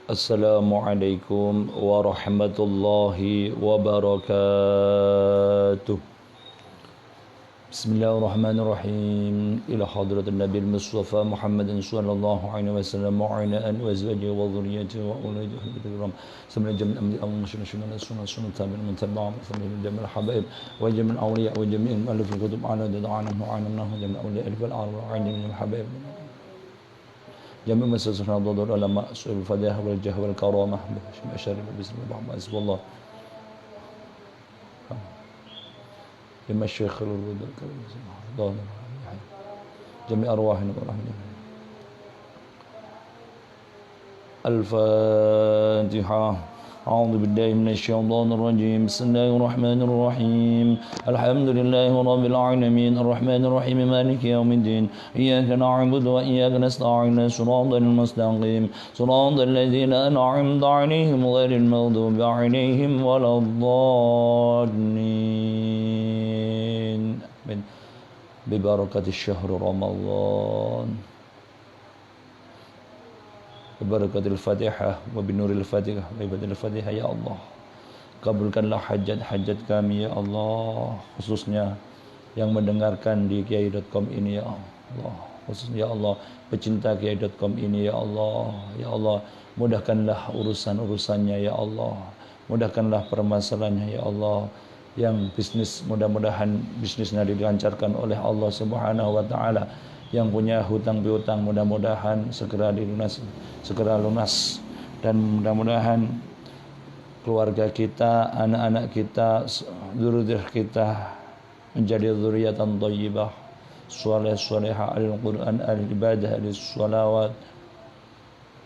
Assalamualaikum warahmatullahi wabarakatuh. Bismillahirrahmanirrahim. Ila hadratin Nabi Mustafa Muhammadin sallallahu alaihi wasallam wa ala alihi wa azwajihi wa dhurriyyatihi wa ulaihi kiram. Sambil jami' amri Allah sunnah tabi'in min tabi'ahum sambil jami' al-habaib wa jami' al-awliya wa jami' al-mu'allif al-kutub ala dad'anahum wa anamnahum jami' al-awliya al-arwa'in min al-habaib. جميع مسجد حضور العلماء سؤال الفضيحة والجاه والكرامة بشر بسم الله حسب الله لما الشيخ الرد الكريم جميع أرواحنا ورحمة الفاتحة أعوذ بالله من الشيطان الرجيم بسم الله الرحمن الرحيم الحمد لله رب العالمين الرحمن الرحيم مالك يوم الدين إياك نعبد وإياك نستعين صراط المستقيم صراط الذين أنعمت عليهم غير المغضوب عليهم ولا الضالين ببركة الشهر رمضان Barakatuh Al-Fatihah wa binuril Fatihah wa ibadil Fatihah ya Allah. Kabulkanlah hajat-hajat kami ya Allah, khususnya yang mendengarkan di kiai.com ini ya Allah. Khususnya ya Allah pecinta kiai.com ini ya Allah. Ya Allah, mudahkanlah urusan-urusannya ya Allah. Mudahkanlah permasalahannya ya Allah. Yang bisnis mudah-mudahan bisnisnya dilancarkan oleh Allah Subhanahu wa taala. Yang punya hutang piutang mudah-mudahan segera lunas dan mudah-mudahan keluarga kita, anak-anak kita, dzurriyyah kita menjadi dzurriyyatan thayyibah, salihah, al-Qur'an, al-ibadah, al-shalawat,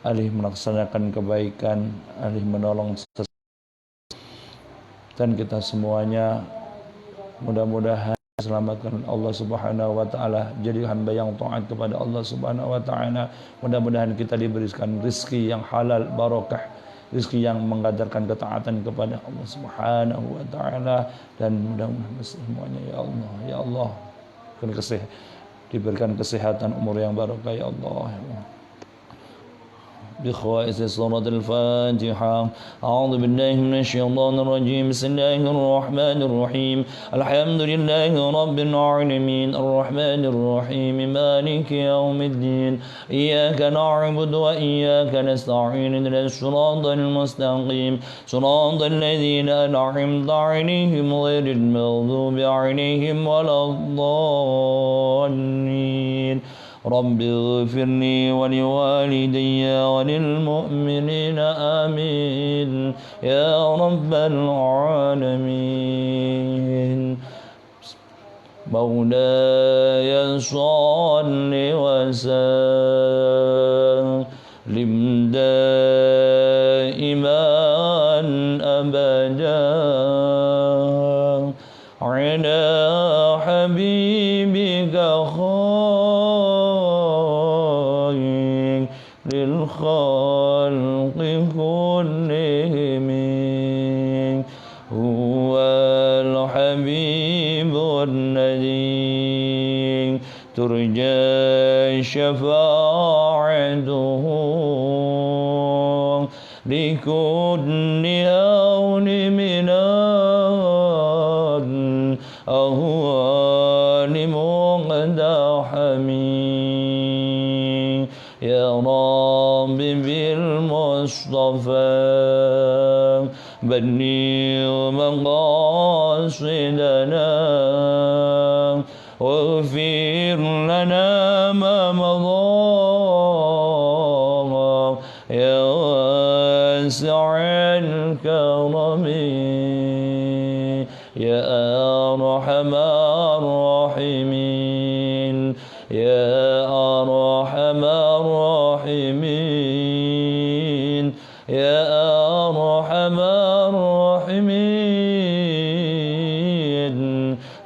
alih melaksanakan kebaikan, alih menolong dan kita semuanya mudah-mudahan selamatkan Allah Subhanahu wa taala, jadi hamba yang taat kepada Allah Subhanahu wa taala. Mudah-mudahan kita diberikan rezeki yang halal barakah, rezeki yang menggadarkan ketaatan kepada Allah Subhanahu wa taala, dan mudah-mudahan semuanya ya Allah diberikan kesehatan, umur yang barakah ya Allah. بخوائز سورة الفاتحة أعوذ بالله من الشيطان الرجيم بسم الله الرحمن الرحيم الحمد لله رب العالمين الرحمن الرحيم مالك يوم الدين إياك نعبد وإياك نستعين اهدنا الصراط المستقيم صراط الذين أنعمت عليهم غير المغضوب عليهم ولا الضالين رب اغفر لي ولوالدي وللمؤمنين آمين يا رب العالمين مولاي صل وسلم دائما أبدا على حبيبك للخلق كلهم هو الحبيب الذي ترجى شفاعته لكل هون من الأهوال مقتحم يا رب بالمصطفى بلغ مقاصدنا واغفر لنا ما مضى يا واسع الكرم يا أرحم الراحمين يا أرحم الراحمين يا أرحم الراحمين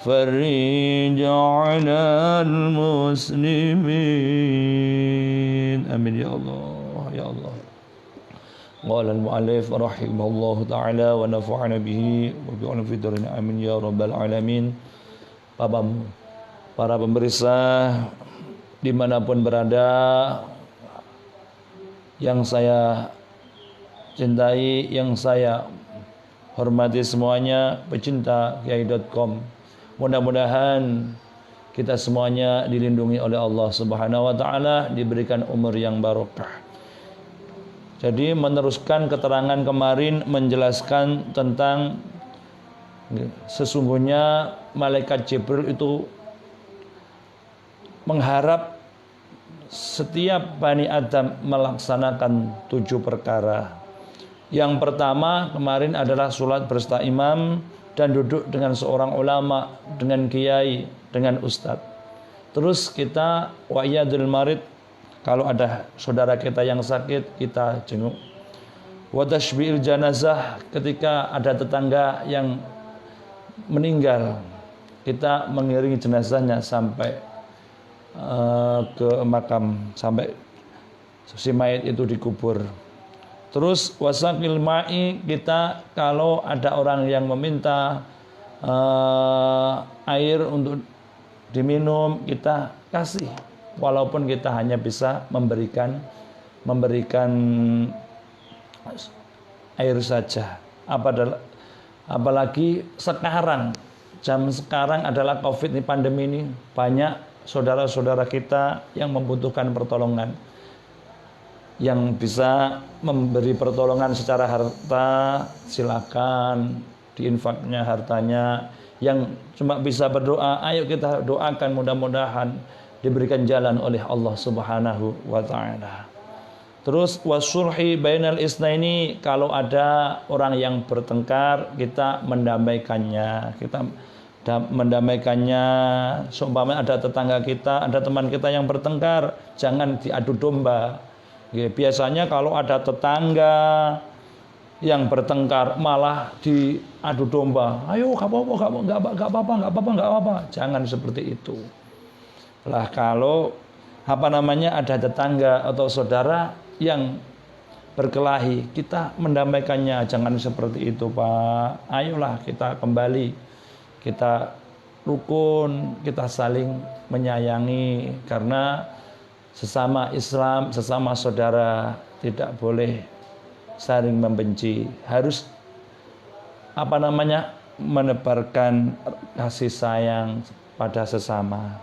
فرج على المسلمين آمين يا الله يا الله. قال المؤلف رحمه الله تعالى ونفعنا به وبعلم في الدارين آمين يا رب العالمين. Para pemirsa dimanapun berada, yang saya cintai, yang saya hormati semuanya, pecinta Kiai.com. Mudah-mudahan kita semuanya dilindungi oleh Allah Subhanahu wa taala, diberikan umur yang barokah. Jadi meneruskan keterangan kemarin menjelaskan tentang sesungguhnya malaikat Jibril itu mengharap setiap Bani Adam melaksanakan 7 perkara. Yang pertama kemarin adalah sholat beserta imam dan duduk dengan seorang ulama, dengan kiai, dengan ustadz. Terus kita wa'iyadul marid, kalau ada saudara kita yang sakit kita jenguk. Wa tashbi'il janazah, ketika ada tetangga yang meninggal kita mengiringi jenazahnya sampai ke makam, sampai si mayat itu dikubur. Terus wasaqil ma'i, kita kalau ada orang yang meminta air untuk diminum kita kasih, walaupun kita hanya bisa memberikan air saja. Apalagi sekarang, jam sekarang adalah Covid ini, pandemi ini, banyak saudara-saudara kita yang membutuhkan pertolongan. Yang bisa memberi pertolongan secara harta, silakan diinfaknya hartanya. Yang cuma bisa berdoa, ayo kita doakan, mudah-mudahan diberikan jalan oleh Allah Subhanahu wa taala. Terus wasulhi bainal isnaini, kalau ada orang yang bertengkar kita mendamaikannya. Seumpamanya ada tetangga kita, ada teman kita yang bertengkar, jangan diadu domba. Biasanya kalau ada tetangga yang bertengkar malah diadu domba. Ayo, nggak apa-apa. Jangan seperti itu. Lah kalau ada tetangga atau saudara yang berkelahi, kita mendamaikannya, jangan seperti itu, Pak. Ayolah kita kembali, kita rukun, kita saling menyayangi, karena sesama Islam, sesama saudara tidak boleh saling membenci. Harus menebarkan kasih sayang pada sesama.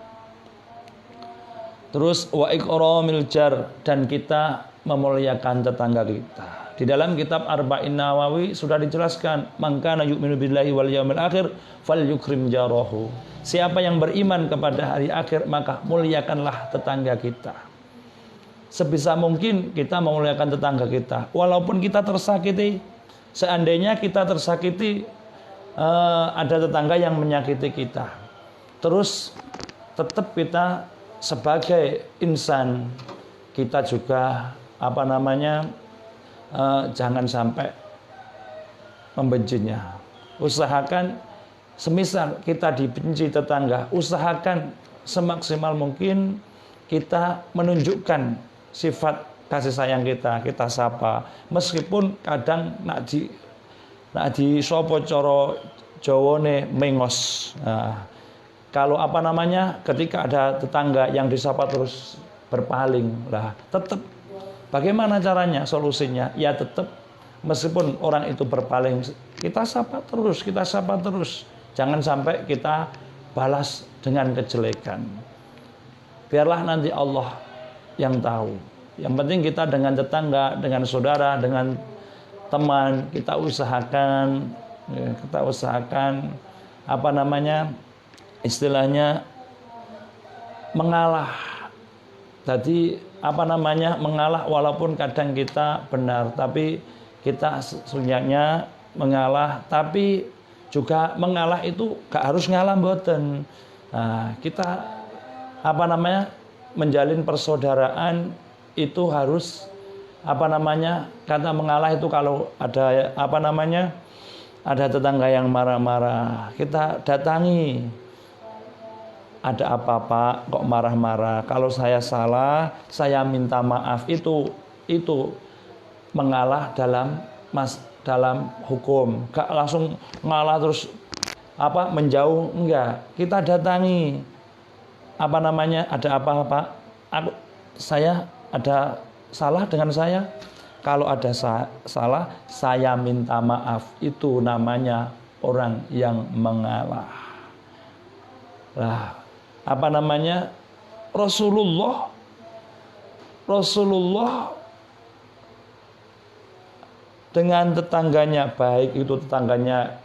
Terus wa ikramil jar, dan kita memuliakan tetangga kita. Di dalam kitab Arba'in Nawawi sudah dijelaskan, man kana yu'minu billahi wal yaumil akhir falyukrim jarahu. Siapa yang beriman kepada hari akhir, maka muliakanlah tetangga kita. Sebisa mungkin kita memuliakan tetangga kita, walaupun kita tersakiti. Seandainya kita tersakiti, ada tetangga yang menyakiti kita, terus tetap kita sebagai insan, kita juga jangan sampai membencinya. Usahakan, semisal kita dibenci tetangga, usahakan semaksimal mungkin kita menunjukkan sifat kasih sayang kita sapa. Meskipun kadang nak di sopo coro Jawane mengos. Nah, kalau ketika ada tetangga yang disapa terus berpaling, lah tetap bagaimana caranya, solusinya? Ya tetap, meskipun orang itu berpaling, kita sapa terus. Jangan sampai kita balas dengan kejelekan. Biarlah nanti Allah yang tahu. Yang penting kita dengan tetangga, dengan saudara, dengan teman, kita usahakan istilahnya mengalah. Jadi mengalah, walaupun kadang kita benar, tapi kita sesungguhnya mengalah. Tapi juga mengalah itu gak harus ngalah mboten. Nah, kita menjalin persaudaraan itu harus kata mengalah itu kalau ada ada tetangga yang marah-marah, kita datangi. Ada apa-apa kok marah-marah? Kalau saya salah, saya minta maaf. Itu mengalah dalam hukum. Gak langsung ngalah terus menjauh, enggak. Kita datangi. Ada apa-apa? Saya ada salah dengan saya. Kalau ada salah, saya minta maaf. Itu namanya orang yang mengalah. Nah, apa namanya? Rasulullah dengan tetangganya, baik itu tetangganya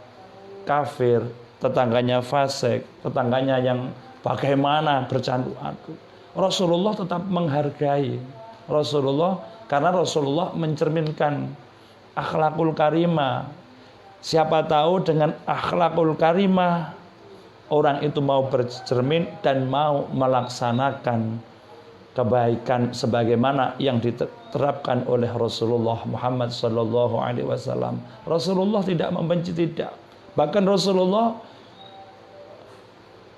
kafir, tetangganya fasik, tetangganya yang bagaimana bercandu aku, Rasulullah tetap menghargai Rasulullah, karena Rasulullah mencerminkan akhlakul karimah. Siapa tahu dengan akhlakul karimah orang itu mau bercermin dan mau melaksanakan kebaikan sebagaimana yang diterapkan oleh Rasulullah Muhammad sallallahu alaihi wasallam. Rasulullah tidak membenci, tidak. Bahkan Rasulullah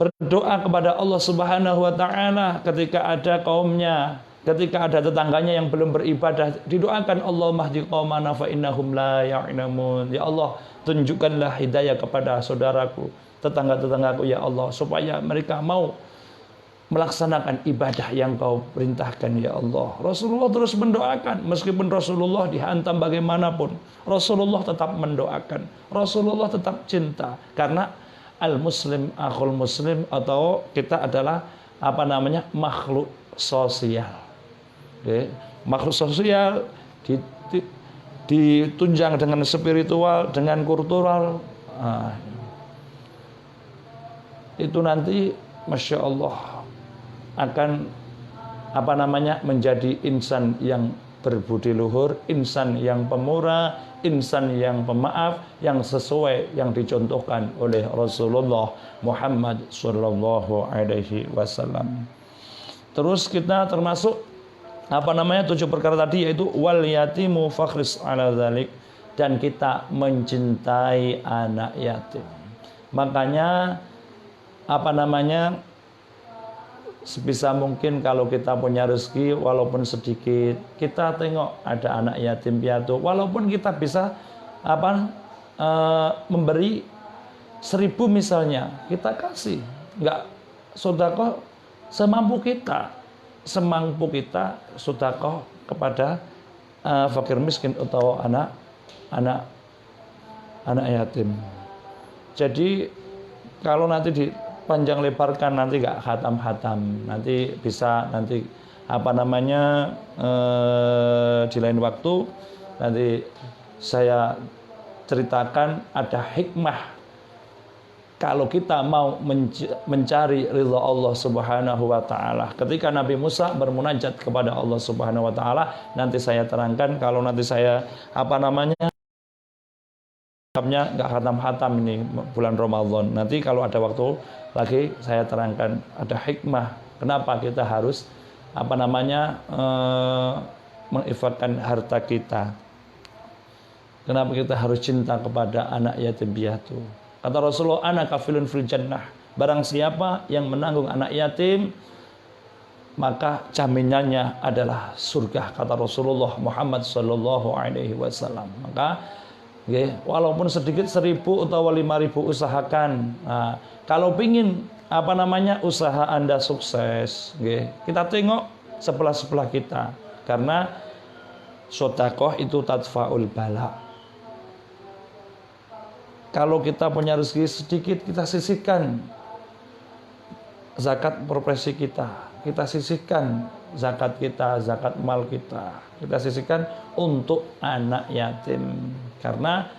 berdoa kepada Allah Subhanahu wa taala ketika ada kaumnya, ketika ada tetangganya yang belum beribadah, didoakan Allahumma hdi qaumana fa innahum la ya'lamun. Ya Allah, tunjukkanlah hidayah kepada saudaraku, tetangga-tetanggaku ya Allah, supaya mereka mau melaksanakan ibadah yang kau perintahkan ya Allah. Rasulullah terus mendoakan, meskipun Rasulullah dihantam bagaimanapun, Rasulullah tetap mendoakan, Rasulullah tetap cinta, karena al-muslim akhul muslim, atau kita adalah apa namanya, makhluk sosial. Oke. Makhluk sosial ditunjang dengan spiritual, dengan kultural. Nah, itu nanti Masya Allah akan apa namanya, menjadi insan yang berbudi luhur, insan yang pemurah, insan yang pemaaf, yang sesuai yang dicontohkan oleh Rasulullah Muhammad sallallahu alaihi wasallam. Terus kita termasuk apa namanya, 7 perkara tadi, yaitu wal yatimu fakhris ala dzalik, dan kita mencintai anak yatim. Makanya apa namanya, sebisa mungkin kalau kita punya rezeki walaupun sedikit, kita tengok ada anak yatim piatu, walaupun kita bisa memberi 1000 misalnya, kita kasih, enggak sedekah semampu kita sedekah kepada fakir miskin atau anak yatim. Jadi kalau nanti panjang lebarkan, nanti gak hatam-hatam, nanti bisa nanti apa namanya di lain waktu nanti saya ceritakan ada hikmah kalau kita mau mencari ridha Allah Subhanahu wa taala. Ketika Nabi Musa bermunajat kepada Allah Subhanahu wa taala, nanti saya terangkan. Kalau nanti saya apa namanya, nggak hatam-hatam ini bulan Ramadan, nanti kalau ada waktu lagi saya terangkan ada hikmah kenapa kita harus apa namanya menginfakkan harta kita, kenapa kita harus cinta kepada anak yatim piatu. Kata Rasulullah, ana kafilun fil jannah, barang siapa yang menanggung anak yatim maka jaminannya adalah surga, kata Rasulullah Muhammad sallallahu alaihi wasallam. Maka walaupun sedikit 1000 atau 5000 usahakan. Nah, kalau pingin apa namanya usaha Anda sukses, kita tengok sebelah kita, karena sedekah itu tadfaul bala. Kalau kita punya rezeki sedikit, kita sisihkan zakat profesi kita sisihkan zakat kita, zakat mal kita sisihkan untuk anak yatim, karena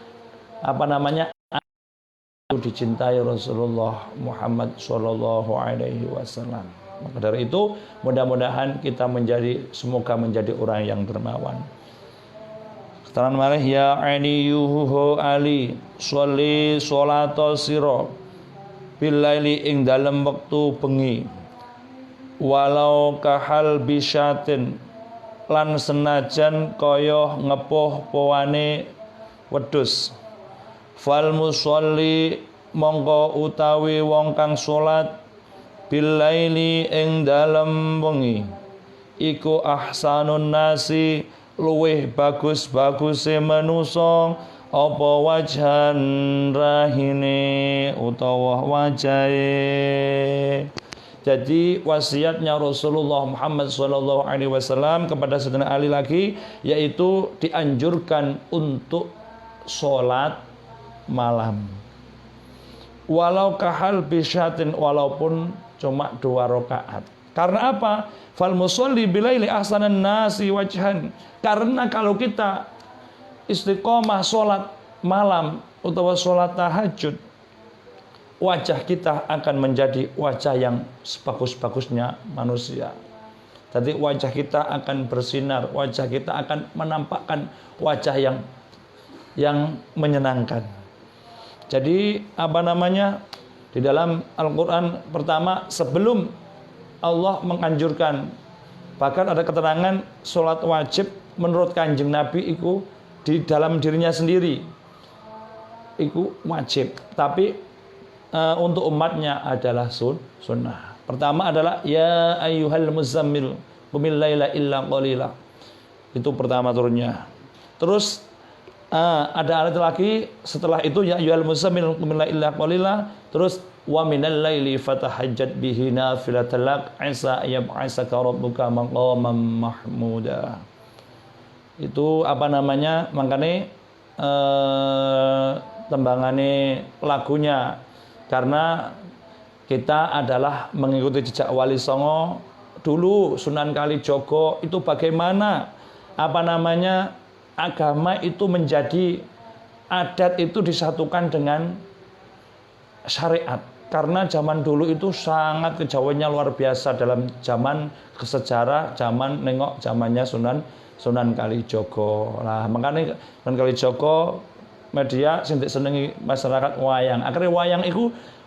apa namanya, itu dicintai Rasulullah Muhammad sallallahu alaihi wasallam. Maka dari itu mudah-mudahan kita semoga menjadi orang yang dermawan. Setelan malih ya aliyuhu ali sholli sholata sira bilaili ing dalem wektu bengi, walau kahal bisyatin lan senajan kaya ngepuh powane wedhus. Fal musolli mongko utawi wong kang salat bilaili ing dalem wengi iku ahsanun nasi, luweh bagus-baguse manusa, apa wajhan rahine utawa wajahe. Jadi wasiatnya Rasulullah Muhammad SAW kepada Sayyidina Ali lagi, yaitu dianjurkan untuk sholat malam. Walau kahal bisyatin, walaupun cuma 2 rakaat. Karena apa? Fal musolli bilaili ahsanan nasi wajhan. Karena kalau kita istiqomah sholat malam atau sholat tahajud, wajah kita akan menjadi wajah yang sebagus-bagusnya manusia. Jadi wajah kita akan bersinar, wajah kita akan menampakkan wajah yang menyenangkan. Jadi di dalam Al-Quran pertama, sebelum Allah menganjurkan, bahkan ada keterangan sholat wajib menurut Kanjeng Nabi itu di dalam dirinya sendiri itu wajib, tapi untuk umatnya adalah sunnah. Pertama adalah ya ayyuhal muzammil qumil laila illa qalila. Itu pertama turunnya. Terus ada ayat lagi setelah itu ya ayyuhal muzammil qumil laila illa qalila. Terus wa minal laili fatahajjat bihi nafilatan lak asa yab'asaka rabbuka maqaman mahmuda. Itu makanya tembangane lagunya. Karena kita adalah mengikuti jejak Wali Songo dulu, Sunan Kalijogo itu bagaimana agama itu menjadi adat itu disatukan dengan syariat. Karena zaman dulu itu sangat kejawennya luar biasa dalam zaman sejarah, zaman nengok zamannya Sunan Kalijogo. Nah, makanya Sunan Kalijogo media sintik senengi masyarakat wayang. Akhirnya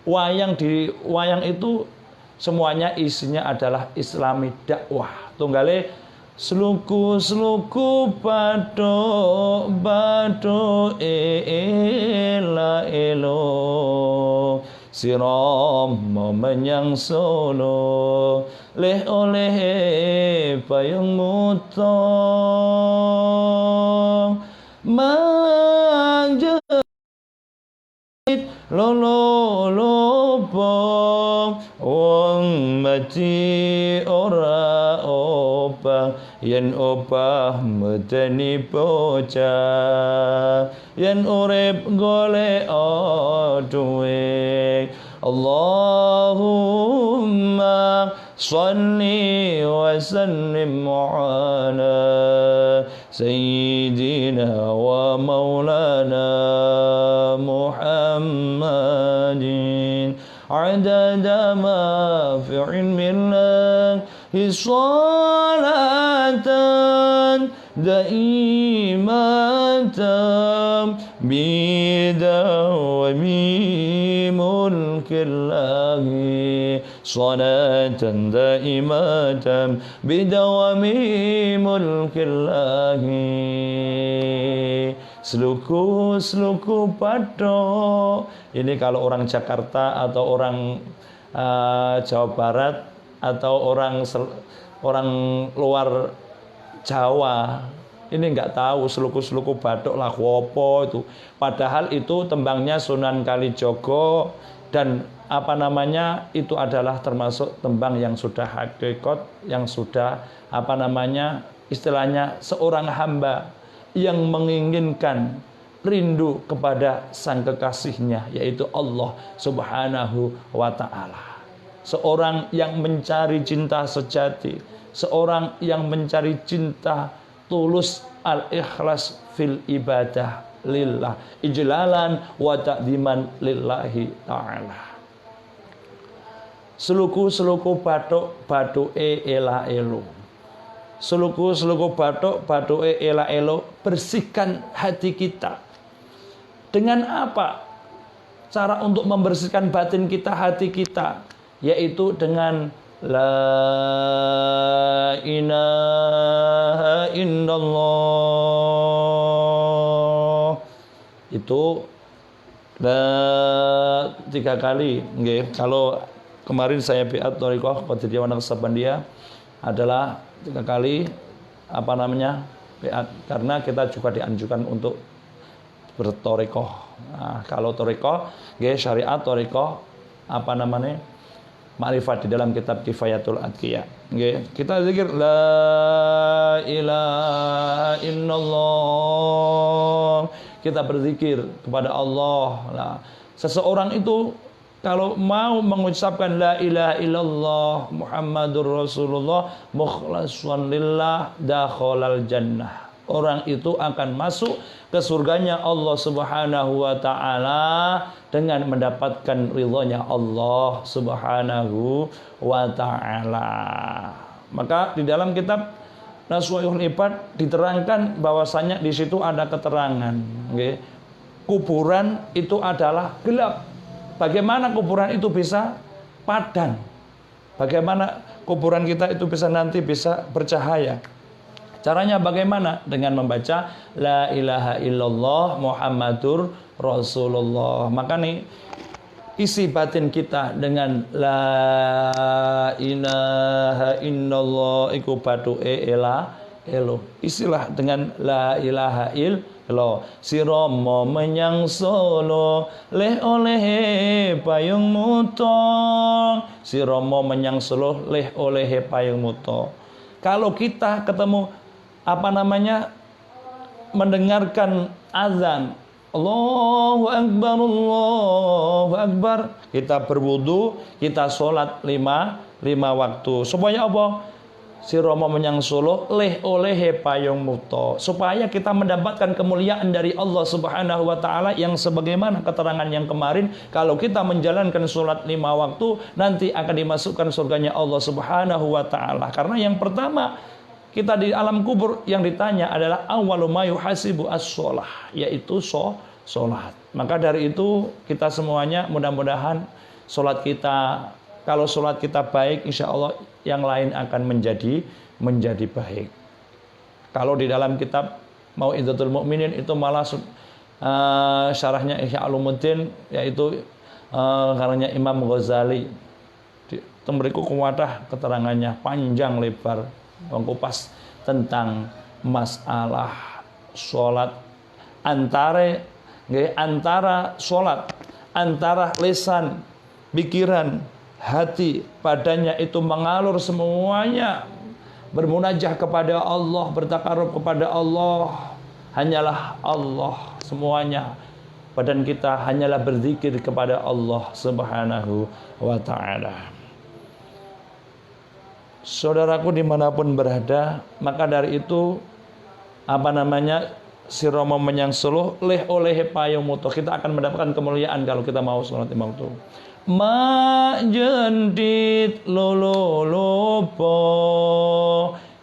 wayang itu semuanya isinya adalah Islami dakwah. Tunggale sluku bathuk ela elo siram menyang Solo leh oleh payung mutong lolobong wong mati ora obah yen obah medeni bocah yen urip golek duwe Allahumma shalli wa sallim ala sayyidina wa maulana Muhammadin adada ma fi ilmillahi salatan daimatan bidawami mulkillahi salatan daimatan bidawami mulkillahi. Sluku bathuk. Ini kalau orang Jakarta atau orang Jawa Barat atau orang luar Jawa ini nggak tahu sluku bathuk lah wopo itu. Padahal itu tembangnya Sunan Kalijogo dan itu adalah termasuk tembang yang sudah hakikat, yang sudah istilahnya seorang hamba yang menginginkan rindu kepada sang kekasihnya, yaitu Allah Subhanahu wa ta'ala. Seorang yang mencari cinta sejati, seorang yang mencari cinta tulus, al-ikhlas fil ibadah lillah, ijlalan wa ta'diman lillahi ta'ala. Sluku bathuke ela elo. Sluku bathuke ela elo, bersihkan hati kita. Dengan apa? Cara untuk membersihkan batin kita, hati kita, yaitu dengan la ilaha illallah. Itu 3 kali. Nggih, kalau kemarin saya biat thariqah Qadiriyah wa Naqsabandiyah adalah 3 kali biat, karena kita juga dianjurkan untuk berthariqah. Nah, kalau thariqah nggih syariat thariqah Ma'rifat di dalam kitab Kifayatul Atqiya. Nggih, kita zikir la ilaha illallah. Kita berzikir kepada Allah. Nah, seseorang itu kalau mau mengucapkan la ilaha illallah Muhammadur Rasulullah mukhlasan lillah dakhalal jannah. Orang itu akan masuk ke surganya Allah Subhanahu wa taala dengan mendapatkan ridhonya Allah Subhanahu wa taala. Maka di dalam kitab Naswaihul Ibad diterangkan bahwasanya di situ ada keterangan, okay. Kuburan itu adalah gelap. Bagaimana kuburan itu bisa padam? Bagaimana kuburan kita itu bisa nanti bisa bercahaya? Caranya bagaimana? Dengan membaca la ilaha illallah Muhammadur Rasulullah. Maka nih isi batin kita dengan la ilaha illallah iku baduke elo. Isilah dengan la ilaha illallah. Siromo menyang Solo leh oleh payung muto. Siromo menyang Solo leh oleh payung muto. Kalau kita ketemu mendengarkan azan Allahu Akbar, kita berwudu, kita sholat lima waktu supaya apa? Si Romo menyang Solo leh oleh payung muto, supaya kita mendapatkan kemuliaan dari Allah Subhanahu wa taala yang sebagaimana keterangan yang kemarin, kalau kita menjalankan sholat 5 waktu nanti akan dimasukkan surganya Allah Subhanahu wa taala. Karena yang pertama kita di alam kubur yang ditanya adalah awwalu ma yuhasibu as-shalah, yaitu sholat. Maka dari itu kita semuanya mudah-mudahan sholat kita, kalau sholat kita baik, insya Allah yang lain akan menjadi baik. Kalau di dalam kitab Mau'izatul Mu'minin itu malah syarahnya Ihya Ulumuddin, yaitu karannya Imam Ghazali. Itu beriku kuwadah keterangannya panjang lebar mengkupas tentang masalah sholat antara sholat antara lisan, pikiran, hati, padanya itu mengalur semuanya bermunajah kepada Allah, bertakarub kepada Allah, hanyalah Allah semuanya. Badan kita hanyalah berzikir kepada Allah Subhanahu wa ta'ala. Saudaraku dimanapun berada, maka dari itu si Romo menyang Solo leh oleh payung muto, kita akan mendapatkan kemuliaan kalau kita mau sholat 5 waktu. Ma jendit lolopo.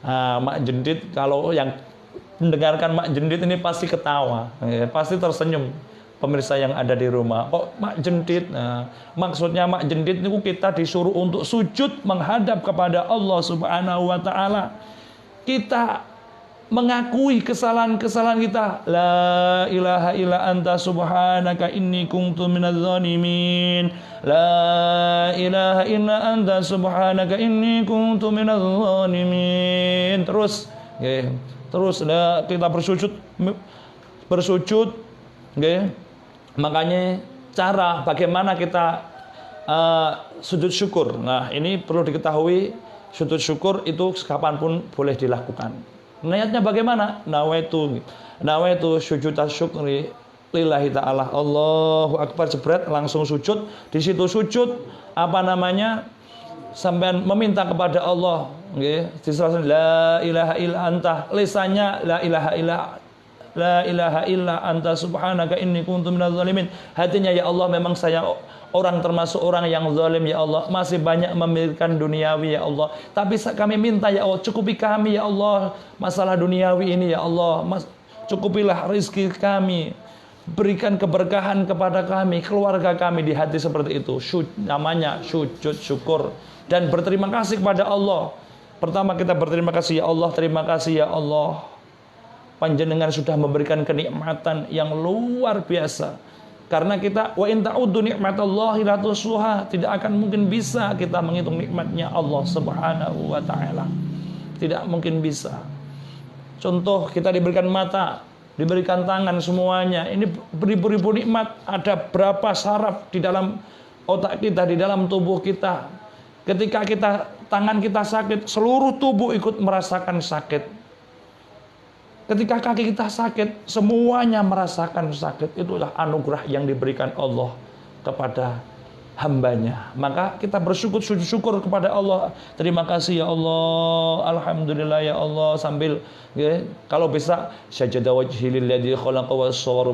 Mak jendit, kalau yang mendengarkan mak jendit ini pasti ketawa, pasti tersenyum. Pemirsa yang ada di rumah, kok mak jendit? Maksudnya mak jendit itu kita disuruh untuk sujud menghadap kepada Allah Subhanahu wa taala. Kita mengakui kesalahan-kesalahan kita. La ilaha illa anta subhanaka inni kuntu minadz zalimin. La ilaha illa anta subhanaka inni kuntu minadz zalimin. Terus kita bersujud, Makanya cara bagaimana kita sujud syukur. Nah, ini perlu diketahui, sujud syukur itu kapanpun boleh dilakukan. Niatnya bagaimana? Nawaitu sujud syukri lillahi ta'ala. Allahu Akbar, jebret langsung sujud. Di situ sujud sampean meminta kepada Allah, nggih. Diselasan la ilaha illa anta, lisannya la ilaha illa anta subhanaka inni kuntu minadz zalimin. Hatinya, ya Allah, memang saya termasuk orang yang zalim, ya Allah, masih banyak memikirkan duniawi, ya Allah, tapi kami minta, ya Allah, cukupi kami, ya Allah, masalah duniawi ini, ya Allah, cukupilah rizki kami, berikan keberkahan kepada kami, keluarga kami. Di hati seperti itu namanya sujud syukur dan berterima kasih kepada Allah. Pertama kita berterima kasih, ya Allah, terima kasih, ya Allah, panjenengan sudah memberikan kenikmatan yang luar biasa. Karena kita wa in ta'uddu ni'matallahi la tuhsuha, tidak akan mungkin bisa kita menghitung nikmatnya Allah Subhanahu wa taala. Tidak mungkin bisa. Contoh, kita diberikan mata, diberikan tangan, semuanya. Ini beribu-ribu nikmat. Ada berapa saraf di dalam otak kita, di dalam tubuh kita. Ketika tangan kita sakit, seluruh tubuh ikut merasakan sakit. Ketika kaki kita sakit, semuanya merasakan sakit. Itulah anugerah yang diberikan Allah kepada hambanya. Maka kita bersyukur, sujud syukur kepada Allah. Terima kasih ya Allah, alhamdulillah ya Allah, sambil kalau bisa sajada wajhi lilladzi khalaqa was-sawara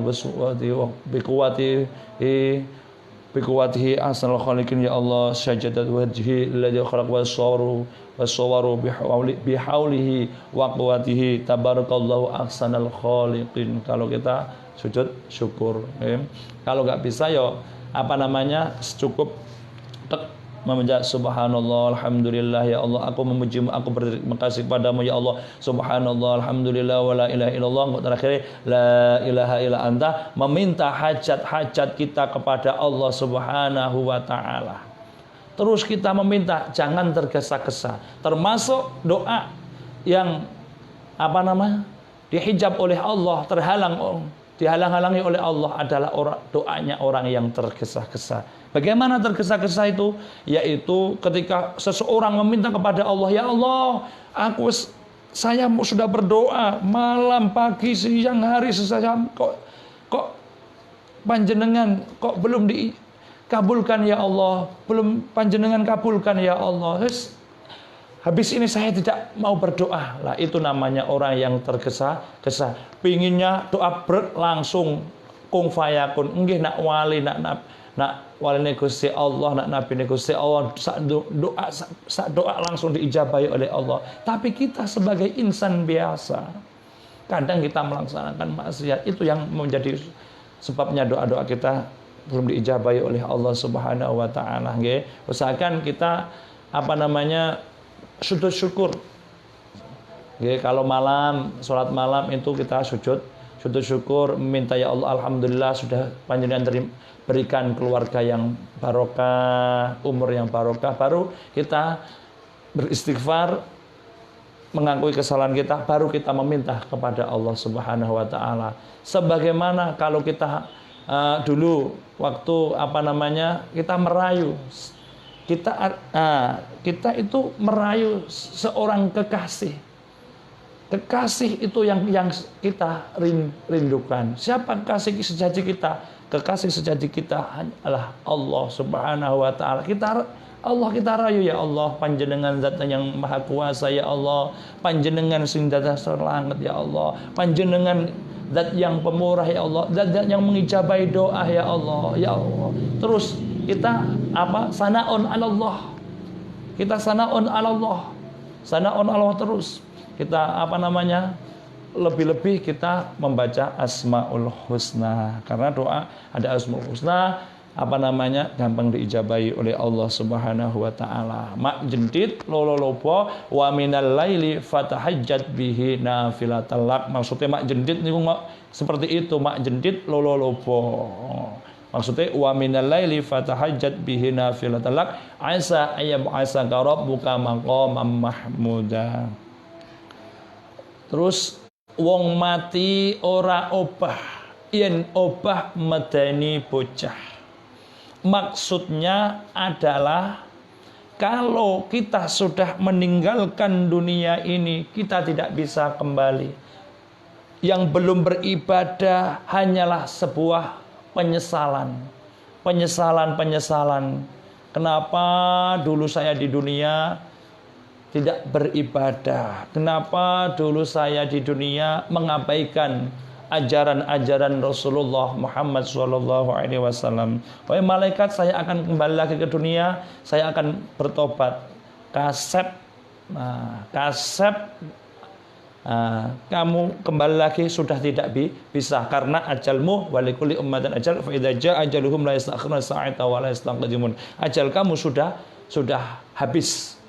biquwwatihi ahsanul khaliqin ya Allah, sajada wajhi lilladzi khalaqa was-sawara bihaulihi wa quwwatihi tabarakallahu ahsanul khaliqin. Kalau kita sujud syukur, kalau nggak bisa ya cukup memuja subhanallah alhamdulillah ya Allah, aku memujimu, aku berterima kasih padamu ya Allah, subhanallah alhamdulillah wa la ilaha illallah. Terakhir la ilaha illa anta, meminta hajat-hajat kita kepada Allah Subhanahu wa taala. Terus kita meminta, jangan tergesa-gesa. Termasuk doa yang dihijab oleh Allah, dihalang-halangi oleh Allah adalah doanya orang yang tergesa-gesa. Bagaimana tergesa-gesa itu? Yaitu ketika seseorang meminta kepada Allah, ya Allah, saya sudah berdoa malam, pagi, siang, hari, kok panjenengan kok belum dikabulkan ya Allah, belum panjenengan kabulkan ya Allah. Habis ini saya tidak mau berdoa. Lah itu namanya orang yang tergesa-gesa. Pinginnya doa langsung kung fayakun. Nggih nak wali nak wali Gusti Allah, nak nabi Gusti Allah, doa langsung diijabahi oleh Allah. Tapi kita sebagai insan biasa, kadang kita melaksanakan maksiat, itu yang menjadi sebabnya doa-doa kita belum diijabahi oleh Allah Subhanahu wa taala. Nggih, usahakan kita sujud syukur. Kalau malam, sholat malam itu kita sujud syukur, meminta ya Allah, alhamdulillah sudah panjenengan berikan keluarga yang barokah, umur yang barokah. Baru kita beristighfar, mengakui kesalahan kita, baru kita meminta kepada Allah Subhanahu wa taala. Sebagaimana kalau kita dulu waktu kita merayu, kita itu merayu seorang kekasih. Kekasih itu yang kita rindukan. Siapa kekasih sejati kita? Kekasih sejati kita adalah Allah Subhanahu wa taala. Kita rayu ya Allah, panjenengan zat yang maha kuasa ya Allah, panjenengan sing dasar langit ya Allah, panjenengan zat yang pemurah ya Allah, zat yang mengijabahi doa ya Allah, ya Allah. Terus kita sanaun Allah. Kita sanaun Allah. Sanaun Allah terus. Kita lebih-lebih kita membaca Asmaul Husna, karena doa ada Asmaul Husna gampang diijabahi oleh Allah Subhanahu wa taala. Mak jendit lololopo wa minal laili fatahajjat bihi nafilatal lak. Maksudnya mak jendit niku seperti itu, mak jendit lololopo. Maksudnya wa minal laili fatahajjat bihi nafilatal lak asa ayyab'asa rabbuka maqaman mahmuda. Terus wong mati ora obah, yen obah medeni bocah. Maksudnya adalah kalau kita sudah meninggalkan dunia ini, kita tidak bisa kembali. Yang belum beribadah hanyalah sebuah penyesalan. Kenapa dulu saya di dunia tidak beribadah? Kenapa dulu saya di dunia mengabaikan ajaran-ajaran Rasulullah Muhammad SAW? Wahai malaikat, saya akan kembali lagi ke dunia, saya akan bertobat. Kamu kembali lagi sudah tidak bisa, karena ajalmu walikuli ummatan ajal fa idza jaa ajaluhum la yastakhiruna sa'ata wa la yastaqdimun. Ajal kamu sudah habis.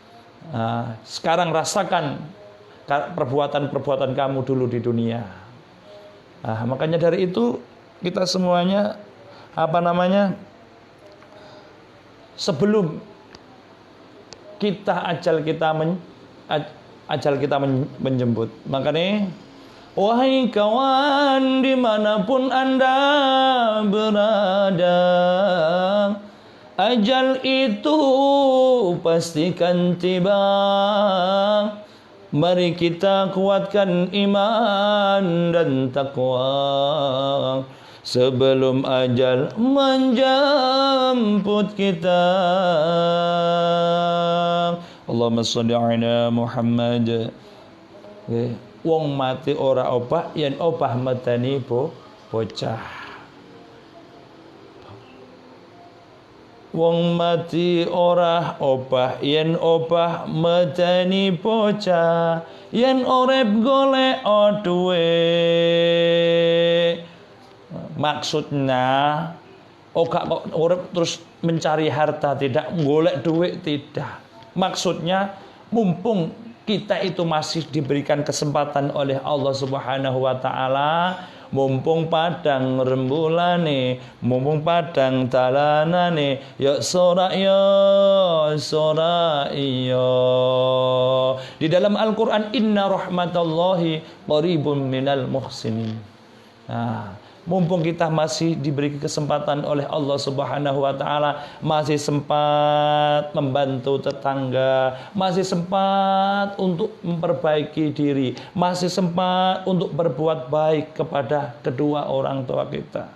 Sekarang rasakan perbuatan-perbuatan kamu dulu di dunia. Makanya dari itu kita semuanya sebelum ajal kita menjemput, makanya wahai kawan dimanapun Anda berada, Ajal itu pastikan tiba. Mari kita kuatkan iman dan takwa sebelum ajal menjemput kita. Allahumma sholli ala Muhammad. Wong mati ora opah yen opah mateni bocah. Wong mati ora opah yen opah mateni bocah, yen urip golek duwe. Maksudnya kok urip terus mencari harta, tidak golek duit, tidak. Maksudnya mumpung kita itu masih diberikan kesempatan oleh Allah Subhanahu wa taala, mumpung padang rembulane, mumpung padang dalanane, ya sora iya. Di dalam Al-Qur'an, inna rahmatallahi qaribun minal muhsinin. Nah, mumpung kita masih diberi kesempatan oleh Allah Subhanahu wa taala, masih sempat membantu tetangga, masih sempat untuk memperbaiki diri, masih sempat untuk berbuat baik kepada kedua orang tua kita.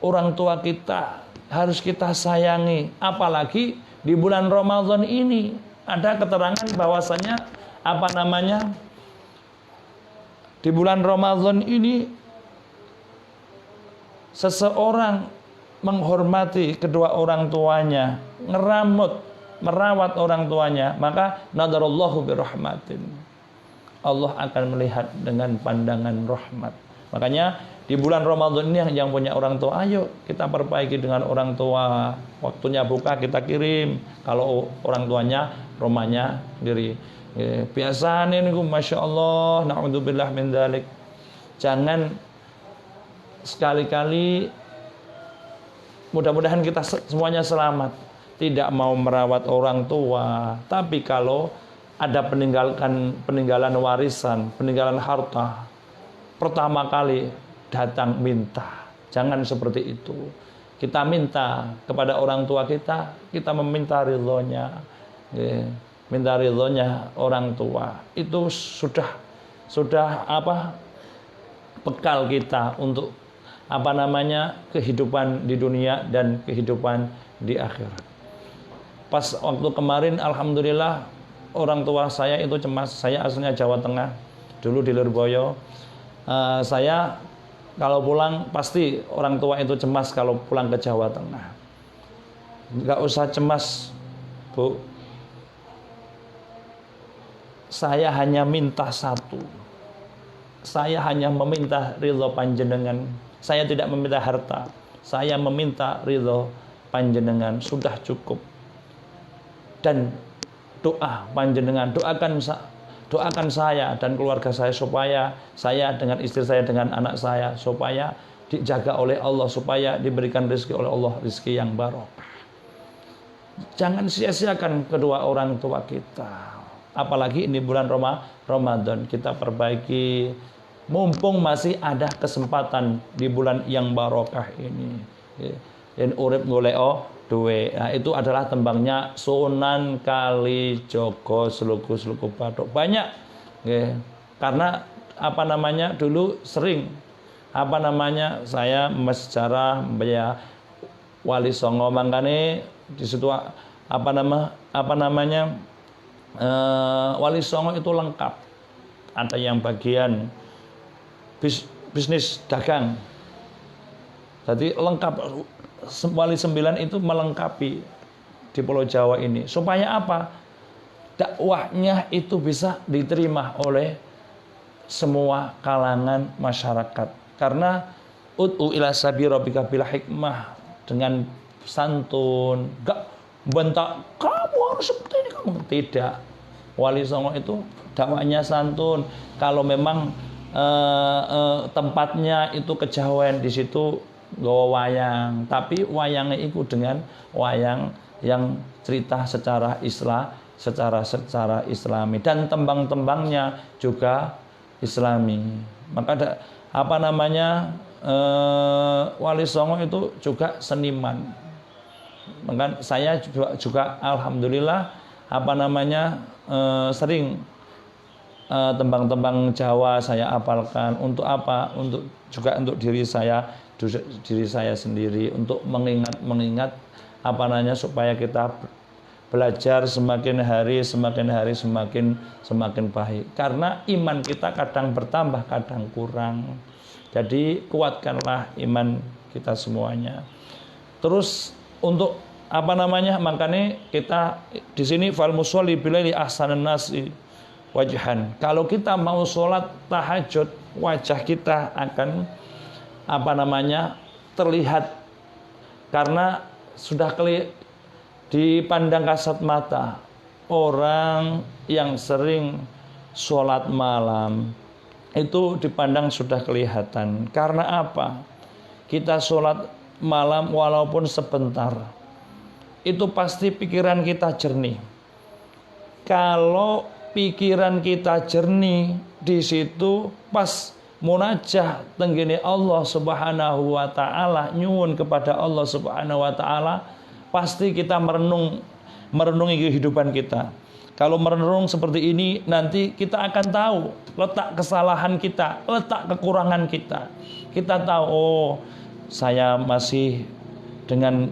Orang tua kita harus kita sayangi, apalagi di bulan Ramadan ini. Ada keterangan bahwasanya di bulan Ramadan ini seseorang menghormati kedua orang tuanya, merawat orang tuanya, maka nadarallahu birahmatin. Allah akan melihat dengan pandangan rahmat. Makanya di bulan Ramadan ini yang punya orang tua, ayo kita perbaiki dengan orang tua. Waktunya buka kita kirim. Kalau orang tuanya rumahnya diri. Biasa nih, masya Allah, na'udzubillah min dzalik. Jangan sekali-kali, mudah-mudahan kita semuanya selamat, tidak mau merawat orang tua, tapi kalau ada peninggalan warisan, peninggalan harta, pertama kali datang minta. Jangan seperti itu. Kita minta kepada orang tua kita meminta ridhonya. Minta ridhonya orang tua. Itu sudah bekal kita untuk kehidupan di dunia dan kehidupan di akhirat. Pas waktu kemarin alhamdulillah orang tua saya itu cemas. Saya aslinya Jawa Tengah, dulu di Lirboyo. Saya kalau pulang pasti orang tua itu cemas kalau pulang ke Jawa Tengah. Enggak usah cemas, Bu. Saya hanya minta satu. Saya hanya meminta ridho panjenengan. Saya tidak meminta harta. Saya meminta ridho panjenengan, sudah cukup. Dan doa panjenengan, doakan saya dan keluarga saya supaya saya dengan istri saya, dengan anak saya, supaya dijaga oleh Allah, supaya diberikan rezeki oleh Allah, rezeki yang barokah. Jangan sia-siakan kedua orang tua kita. Apalagi ini bulan Ramadan, kita perbaiki. Mumpung masih ada kesempatan di bulan yang barokah ini. Yen urip golek duwe. Nah, itu adalah tembangnya Sunan Kalijogo Sluku Bathuk. Banyak. Karena dulu sering saya sejarah Wali Songo, mangkane di situ Wali Songo itu lengkap. Ada yang bagian bisnis dagang. Jadi lengkap. Wali 9 itu melengkapi di Pulau Jawa ini. Supaya apa? Dakwahnya itu bisa diterima oleh semua kalangan masyarakat. Karena ud'u ila sabi rabbika bil hikmah, dengan santun, enggak bentak kamu harus seperti ini, kamu tidak. Wali Songo itu dakwahnya santun. Kalau memang tempatnya itu kejawen, di situ gawa wayang, tapi wayangnya itu dengan wayang yang cerita secara secara Islami, dan tembang-tembangnya juga Islami. Maka Wali Songo itu juga seniman. Maka saya juga alhamdulillah sering tembang-tembang Jawa saya hafalkan. Untuk apa? Untuk diri saya sendiri, untuk mengingat supaya kita belajar semakin hari semakin baik. Karena iman kita kadang bertambah, kadang kurang. Jadi kuatkanlah iman kita semuanya. Terus untuk makanya kita di sini fal musolli bilaili ahsanan nasi wajhan. Kalau kita mau sholat tahajud, wajah kita akan terlihat, karena sudah dipandang kasat mata. Orang yang sering sholat malam itu dipandang sudah kelihatan. Karena apa? Kita sholat malam walaupun sebentar, itu pasti pikiran kita jernih. Kalau pikiran kita jernih, di situ pas munajah tenggene Allah Subhanahu wa taala, nyuwun kepada Allah Subhanahu wa taala, pasti kita merenungi kehidupan kita. Kalau merenung seperti ini, nanti kita akan tahu letak kesalahan kita, letak kekurangan kita. Kita tahu, oh, saya masih dengan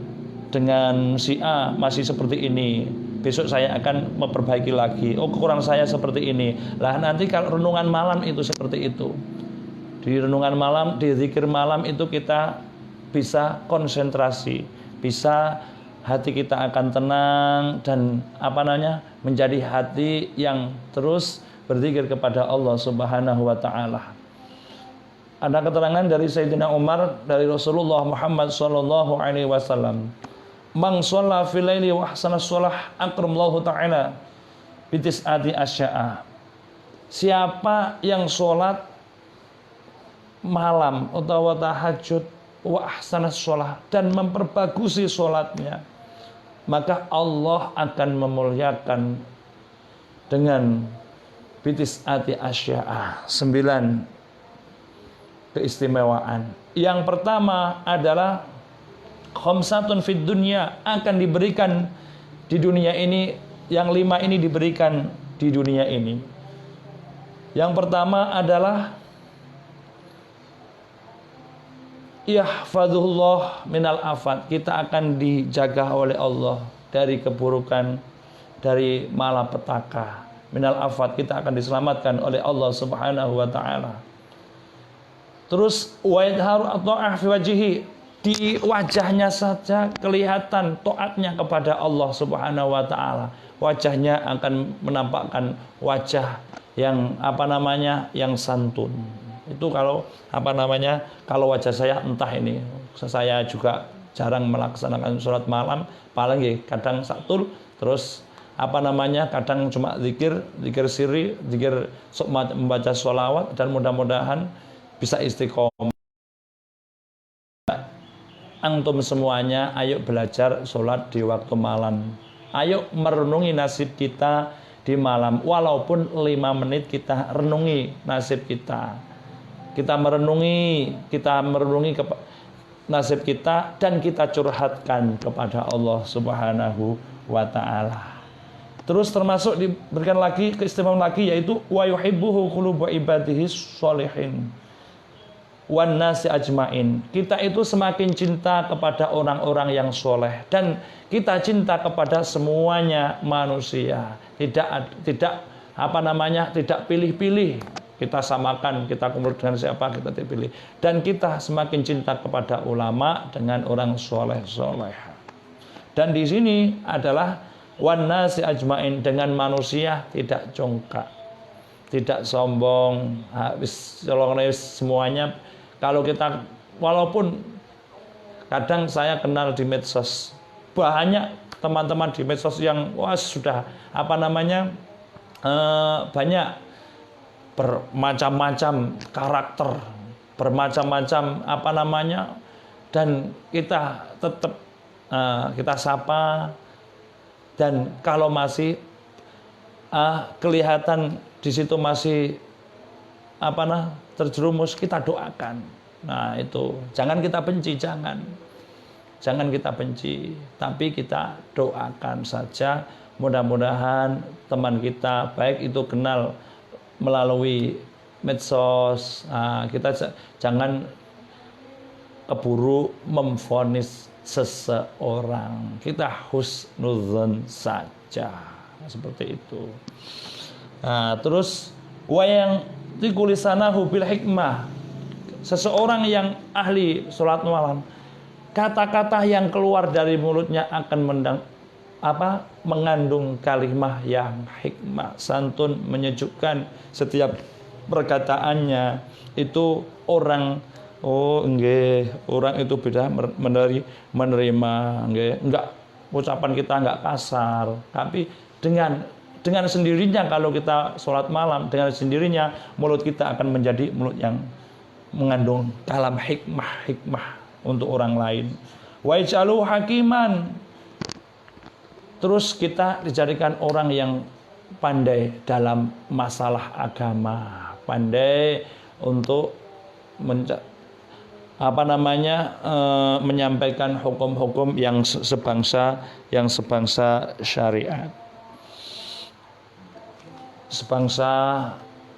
si A masih seperti ini. Besok saya akan memperbaiki lagi. Oh, kekurangan saya seperti ini. Lah nanti kalau renungan malam itu seperti itu. Di renungan malam, di zikir malam itu kita bisa konsentrasi, bisa hati kita akan tenang dan menjadi hati yang terus berzikir kepada Allah Subhanahu wa taala. Ada keterangan dari Sayyidina Umar dari Rasulullah Muhammad sallallahu alaihi wasallam, "Man shalla fil laili wa ahsana shalah akramallahu ta'ala bi tis'ati asya'a." Siapa yang sholat malam atau tahajud wa ahsana shalah dan memperbagusi sholatnya, maka Allah akan memuliakan dengan bitis'ati asya'a, 9 keistimewaan. Yang pertama adalah khamsatun fid dunya, akan diberikan di dunia ini. Yang 5 ini diberikan di dunia ini. Yang pertama adalah yahfadzuhullah minal afat, kita akan dijaga oleh Allah dari keburukan, dari malapetaka. Minal afat, kita akan diselamatkan oleh Allah Subhanahu wa taala. Terus wa yadharu at-ta'ah fi wajhihi, di wajahnya saja kelihatan taatnya kepada Allah Subhanahu wa taala. Wajahnya akan menampakkan wajah yang yang santun. Itu kalau kalau wajah saya entah ini, saya juga jarang melaksanakan sholat malam, paling kadang satul, terus kadang cuma zikir sirri, zikir membaca sholawat, dan mudah-mudahan bisa istiqomah. Antum semuanya, ayo belajar sholat di waktu malam. Ayo merenungi nasib kita di malam, walaupun 5 menit kita renungi nasib kita. Kita merenungi nasib kita dan kita curhatkan kepada Allah Subhanahu wa taala. Terus termasuk diberikan lagi keistimewaan lagi, yaitu wa yuhibbuhu qulubu ibadihi sholihin wan nasi ajmain. Kita itu semakin cinta kepada orang-orang yang soleh, dan kita cinta kepada semuanya manusia. Tidak pilih-pilih. Kita samakan, kita kumpul dengan siapa kita dipilih. Dan kita semakin cinta kepada ulama dengan orang soleh-soleh. Dan di sini adalah wan nasi ajmain, dengan manusia tidak congkak, tidak sombong, habis semuanya. Kalau kita, walaupun kadang saya kenal di medsos, banyak teman-teman di medsos yang sudah banyak bermacam-macam karakter, bermacam-macam dan kita tetap kita sapa, dan kalau masih kelihatan di situ masih terjerumus, kita doakan. Nah itu, jangan kita benci, jangan. jangan kita benci, tapi kita doakan saja. Mudah-mudahan teman kita, baik itu kenal melalui medsos, kita jangan keburu memvonis seseorang. Kita husnudzon saja, seperti itu. Nah, terus wayang tikulisanahu bil hikmah, seseorang yang ahli sholat malam, kata-kata yang keluar dari mulutnya akan mengandung kalimah yang hikmah, santun, menyejukkan. Setiap perkataannya itu orang itu beda menerima, enggak, ucapan kita enggak kasar, tapi dengan sendirinya kalau kita sholat malam, dengan sendirinya mulut kita akan menjadi mulut yang mengandung kalam hikmah untuk orang lain. Wa ij'alu hakiman, terus kita dijadikan orang yang pandai dalam masalah agama, pandai untuk menyampaikan hukum-hukum yang sebangsa syariat, sebangsa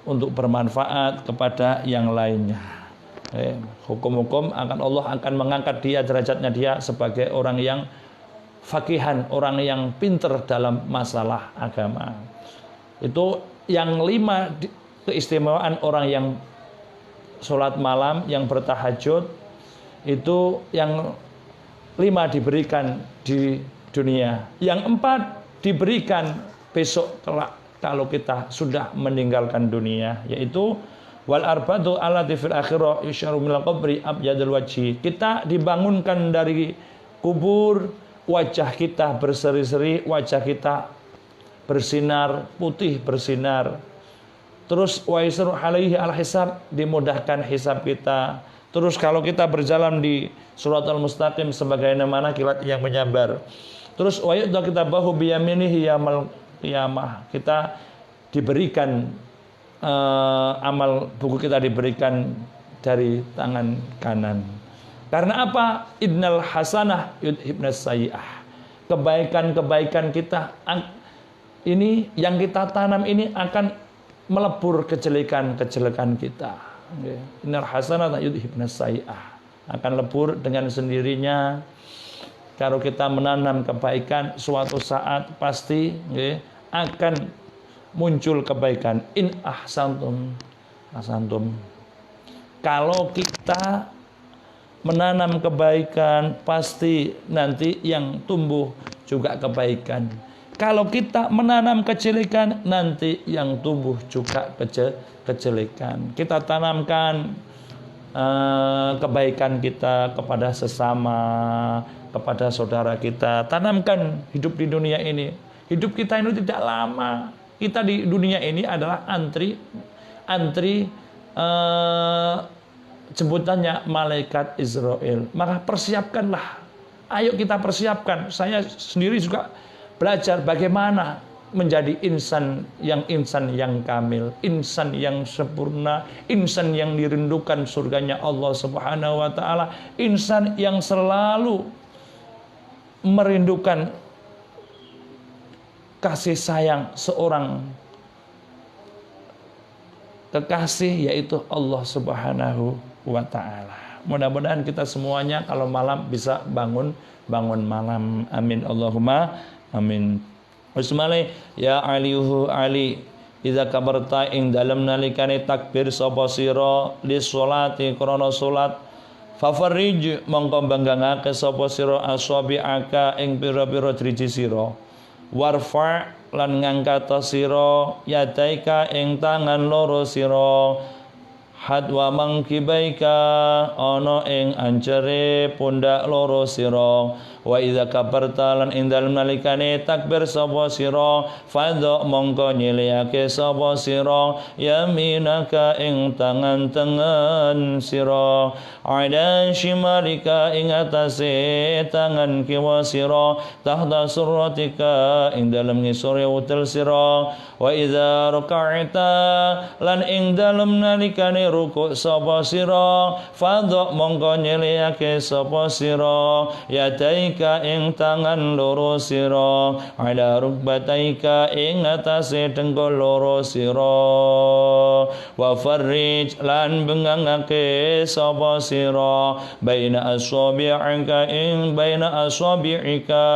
untuk bermanfaat kepada yang lainnya. Hukum-hukum Allah akan mengangkat dia, derajatnya dia sebagai orang yang fakihan, orang yang pinter dalam masalah agama. Itu yang 5 keistimewaan orang yang sholat malam, yang bertahajud. Itu yang 5 diberikan di dunia, yang 4 diberikan besok kelak kalau kita sudah meninggalkan dunia, yaitu wal arbatu allati fil akhirah yusharu minal qabri abyadul wajhi. Kita dibangunkan dari kubur, wajah kita berseri-seri, wajah kita bersinar, putih bersinar. Terus wa yusru alaihi al-hisab, dimudahkan hisab kita. Terus kalau kita berjalan di suratul mustaqim sebagaimana kilat yang menyambar. Terus wa yu'ta kitabahu bi yaminihi yaumil qiyamah. Kita diberikan amal buku kita diberikan dari tangan kanan. Karena apa? Innal hasanah yudhibnas sayyi'ah. Kebaikan-kebaikan kita ini yang kita tanam ini akan melebur kejelekan-kejelekan kita. Innal hasanah yudhibnas sayyi'ah. Akan lebur dengan sendirinya. Kalau kita menanam kebaikan, suatu saat pasti akan muncul kebaikan. In ahsantum ahsantum. Kalau kita menanam kebaikan, pasti nanti yang tumbuh juga kebaikan. Kalau kita menanam kejelekan, nanti yang tumbuh juga kejelekan. Kita tanamkan kebaikan kita kepada sesama, kepada saudara kita. Tanamkan hidup di dunia ini. Hidup kita ini tidak lama. Kita di dunia ini adalah antri jemputannya malaikat Israel. Maka persiapkanlah. Ayo kita persiapkan. Saya sendiri juga belajar bagaimana menjadi insan yang kamil, insan yang sempurna, insan yang dirindukan surganya Allah Subhanahu wa taala, insan yang selalu merindukan kasih sayang seorang kekasih, yaitu Allah Subhanahu wa taala. Mudah-mudahan kita semuanya kalau malam bisa bangun malam. Amin Allahumma amin. Bismillah. Ya aliyuhu ali, idza kabarta ing dalem nalikane takbir sapa sira li sholati krana salat, fafarij mongko banggangake sapa sira asabi'aka ing pira-pira driji sira, warfa lan ngangkat sira yadaika ing tangan loro sira, hadwa mangkibaika ana ing ancere pundak loro sira, wa idza kabarta lan ing dalem nalikane takbir sapa sira, fadha mongko nyilihake sapa sira yaminaka ing tangan tengen sira, ala shimalika ing atase tangan kiwa sira, tahta surratika ing dalem ngisore utel sira, wa idza raka'ta lan ing dalem nalikane rukuk sapa sira fadha mongko nyeliyake sapa sira yadaika ing tangan loro sira ala rukbataika ing atase dengkul loro sira wa farrij lan bengangake sapa sira baina asabi'ika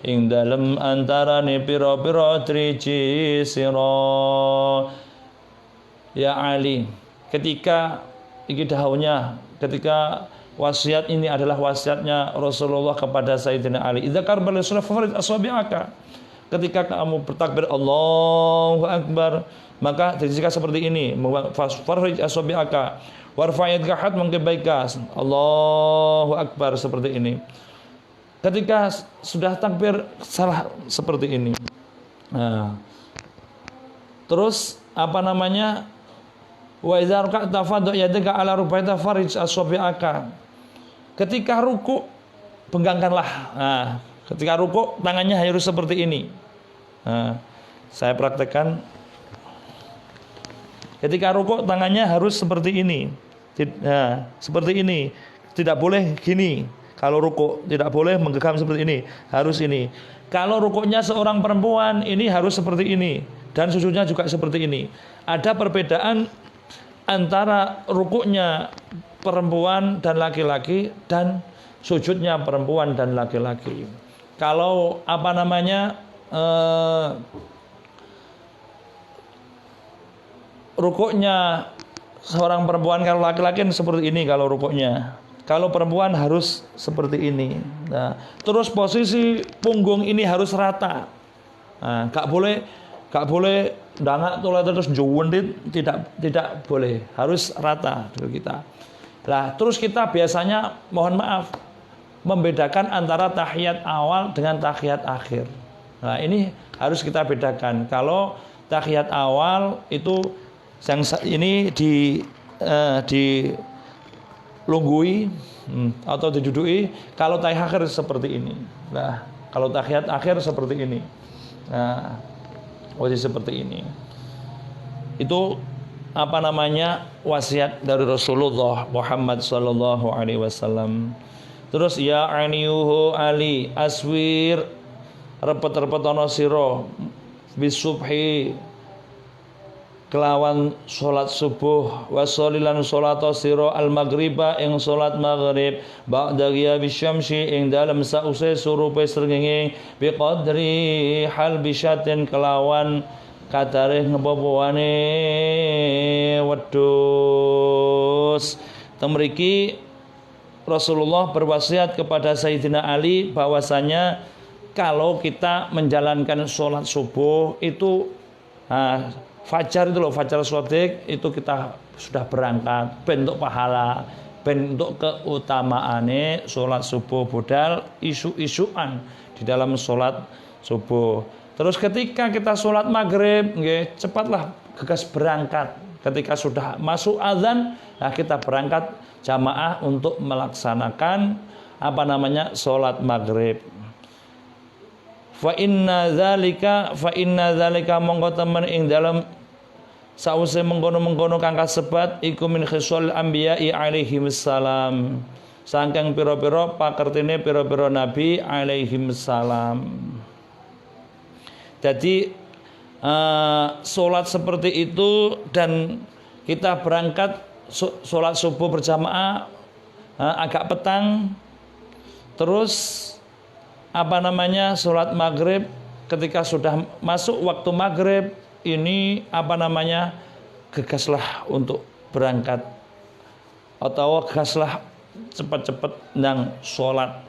ing dalem antarane pira-pira driji sira. Ya Ali, ketika iki dahaunya, ketika wasiat ini adalah wasiatnya Rasulullah kepada Sayyidina Ali. Idza karbal salat farid asabi'aka. Ketika kamu bertakbir Allahu Akbar, maka jika seperti ini, farid asabi'aka warfa'id kahat mengkebaika Allahu Akbar seperti ini. Ketika sudah takbir salah seperti ini. Nah, terus apa namanya? Wa idza raka'ta fadha yadaka ala rukbatika farij asabi'aka. Ketika ruku penggangkanlah. Nah, ketika ruku tangannya harus seperti ini. Nah, saya praktekkan. Ketika ruku tangannya harus seperti ini. Nah, seperti ini. Tidak boleh gini. Kalau ruku tidak boleh menggenggam seperti ini, harus ini. Kalau rukuknya seorang perempuan ini harus seperti ini dan sujudnya juga seperti ini. Ada perbedaan antara rukuknya perempuan dan laki-laki dan sujudnya perempuan dan laki-laki. Kalau apa namanya rukuknya seorang perempuan, kalau laki-laki seperti ini kalau rukuknya. Kalau perempuan harus seperti ini. Nah, terus posisi punggung ini harus rata. Nah, gak boleh dangak tulah terus jowendit, tidak boleh. Harus rata dulu kita. Nah, terus kita biasanya mohon maaf membedakan antara tahiyat awal dengan tahiyat akhir. Nah, ini harus kita bedakan. Kalau tahiyat awal itu yang ini di lunggui atau diduduki, kalau tahiyat akhir seperti ini. Nah, kalau tahiyat akhir seperti ini. Nah, posisi seperti ini. Itu apa namanya? Wasiat dari Rasulullah Muhammad sallallahu alaihi wasallam. Terus ya aniyuhu Ali aswir repet-repet ana sira bisubhi kelawan salat subuh wasolilan salat sira al maghriba ing salat maghrib ba'da ghiyabi syamsi ing dalem sause surupe srengenge bi qadri hal bisyatin kelawan kadare ngeboboane wedhus. Temriki Rasulullah berwasiat kepada Sayyidina Ali bahwasanya kalau kita menjalankan sholat subuh itu fajar itu loh, fajar shadiq itu kita sudah berangkat bentuk pahala, bentuk keutamaane sholat subuh budal isu-isuan di dalam sholat subuh. Terus ketika kita sholat maghrib, cepatlah gegas berangkat. Ketika sudah masuk azan, nah kita berangkat jamaah untuk melaksanakan apa namanya sholat maghrib. Fa inna zalika mongko temen ing dalam sause mengkono-mengkono kang kasebat iku min khisal anbiya'i alaihi wassalam. Saking pira-pira pakertine pira-pira nabi alaihi wassalam. Jadi salat seperti itu dan kita berangkat salat subuh berjamaah agak petang, terus apa namanya sholat maghrib, ketika sudah masuk waktu maghrib ini apa namanya gegaslah untuk berangkat atau gegaslah cepat-cepat nang sholat.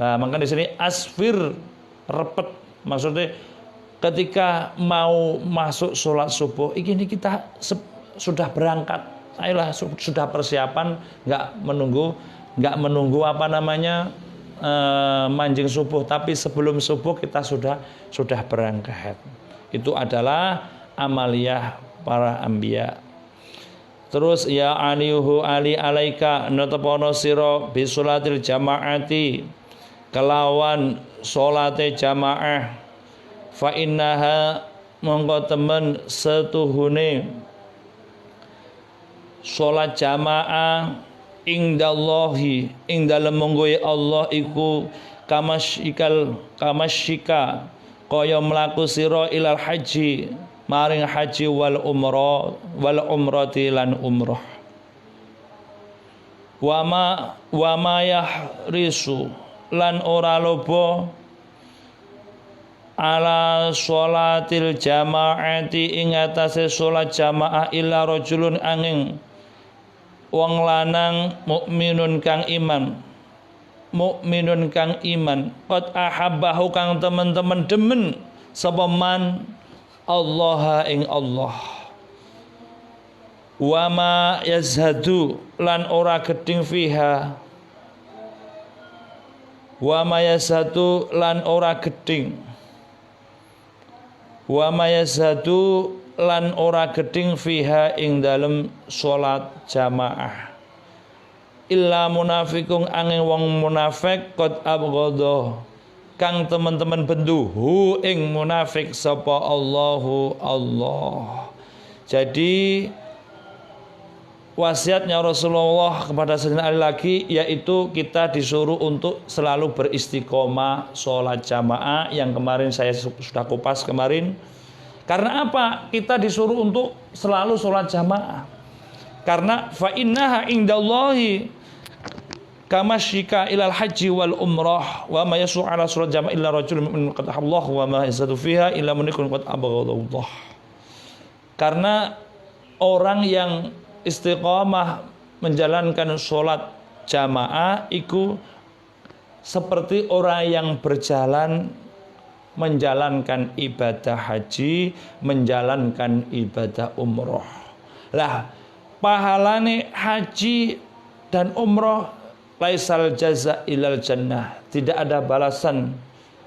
Nah, maka di sini asfir repet, maksudnya ketika mau masuk sholat subuh ini kita sudah berangkat, ayolah sudah persiapan, nggak menunggu apa namanya manjing subuh, tapi sebelum subuh kita sudah berangkat. Itu adalah amaliyah para anbiya. Terus ya aniyuhu ali alaika natapono sira bi sholatil jamaati kelawan salate jamaah fa innaha mongko temen setuhune salat jamaah indallahi ing dalem monggoe Allah iku kamasyika kaya mlaku sira ilal haji maring haji wal umrati lan umrah. Wama yahrisu lan ora lobo ala sholatil jamaati ing atase salat jamaah illa rajulun angin wong lanang mukminun kang iman qad ahabbahu kang teman-teman demen sapa man Allah ing Allah. Wa ma yazhadu lan ora geding fiha. Wa ma yazhadu lan ora geding. Wa ma yazhadu lan ora geding fiha ing dalem salat jamaah. Illa munafikung angin wong munafik qad abghadha kang teman-teman bendu hu ing munafik sapa Allahu Allah. Jadi wasiatnya Rasulullah kepada Sayyidina Ali lagi yaitu kita disuruh untuk selalu beristiqomah sholat jamaah yang kemarin saya sudah kupas kemarin. Karena apa? Kita disuruh untuk selalu sholat jamaah. Karena fa innaha indallahi kamasyika ilal haji wal umrah wa ma yasu ala sholat jamaah illa rajulun mu'minun qad Allah wa ma yazadu fiha illa munikun qad abghadallah. Karena orang yang istiqomah menjalankan sholat jamaah itu seperti orang yang berjalan menjalankan ibadah haji, menjalankan ibadah umroh. Lah, pahalane haji dan umroh laisal jaza ilal jannah. Tidak ada balasan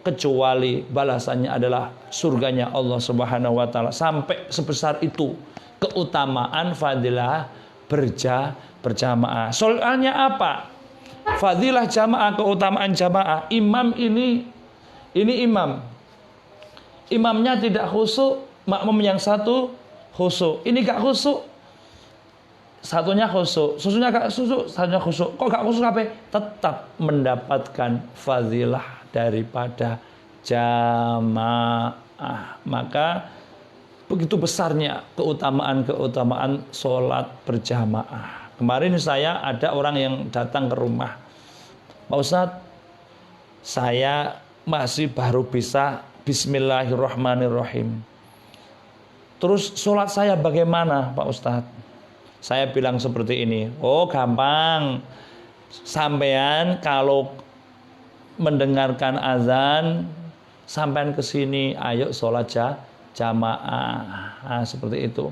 kecuali balasannya adalah surganya Allah Subhanahu wa taala. Sampai sebesar itu keutamaan fadilah berjamaah. Soalnya apa? Fadilah jamaah, keutamaan jamaah. Imam ini imam. Imamnya tidak khusyuk, makmum yang satu khusyuk. Ini gak khusyuk. Satunya khusyuk, susunya gak khusyuk, satunya khusyuk. Kok gak khusyuk apa? Tetap mendapatkan fadilah daripada jamaah. Maka begitu besarnya keutamaan sholat berjamaah. Kemarin saya ada orang yang datang ke rumah, Pak Ustadz, saya masih baru bisa Bismillahirrahmanirrahim. Terus sholat saya bagaimana Pak Ustadz? Saya bilang seperti ini, oh gampang, sampean kalau mendengarkan azan, sampean ke sini, ayo sholat jamaah. Nah, seperti itu.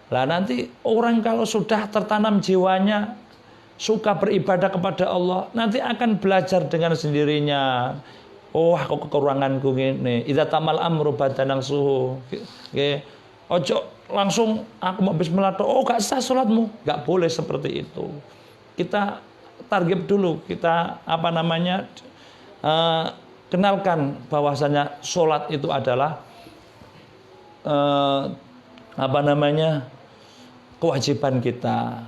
Lah nanti orang kalau sudah tertanam jiwanya suka beribadah kepada Allah, nanti akan belajar dengan sendirinya. Oh, aku kekuranganku gini. Idza tamal amru badanang suhu. Nggih. Ojo langsung aku mau bismillah. Oh, gak sah salatmu. Gak boleh seperti itu. Kita target dulu, kita kenalkan bahwasanya salat itu adalah kewajiban kita.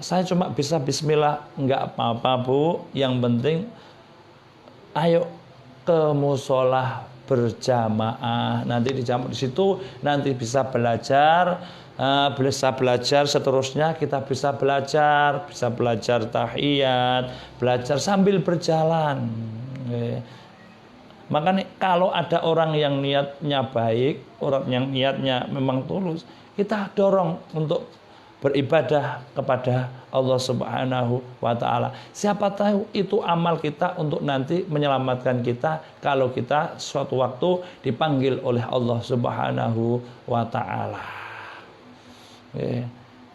Saya cuma bisa bismillah, enggak apa-apa Bu. Yang penting ayo ke musola berjamaah. Nanti di situ nanti bisa belajar, seterusnya kita bisa belajar tahiyat, belajar sambil berjalan. Makanya kalau ada orang yang niatnya baik, orang yang niatnya memang tulus, kita dorong untuk beribadah kepada Allah Subhanahu wa taala. Siapa tahu itu amal kita untuk nanti menyelamatkan kita kalau kita suatu waktu dipanggil oleh Allah Subhanahu wa taala.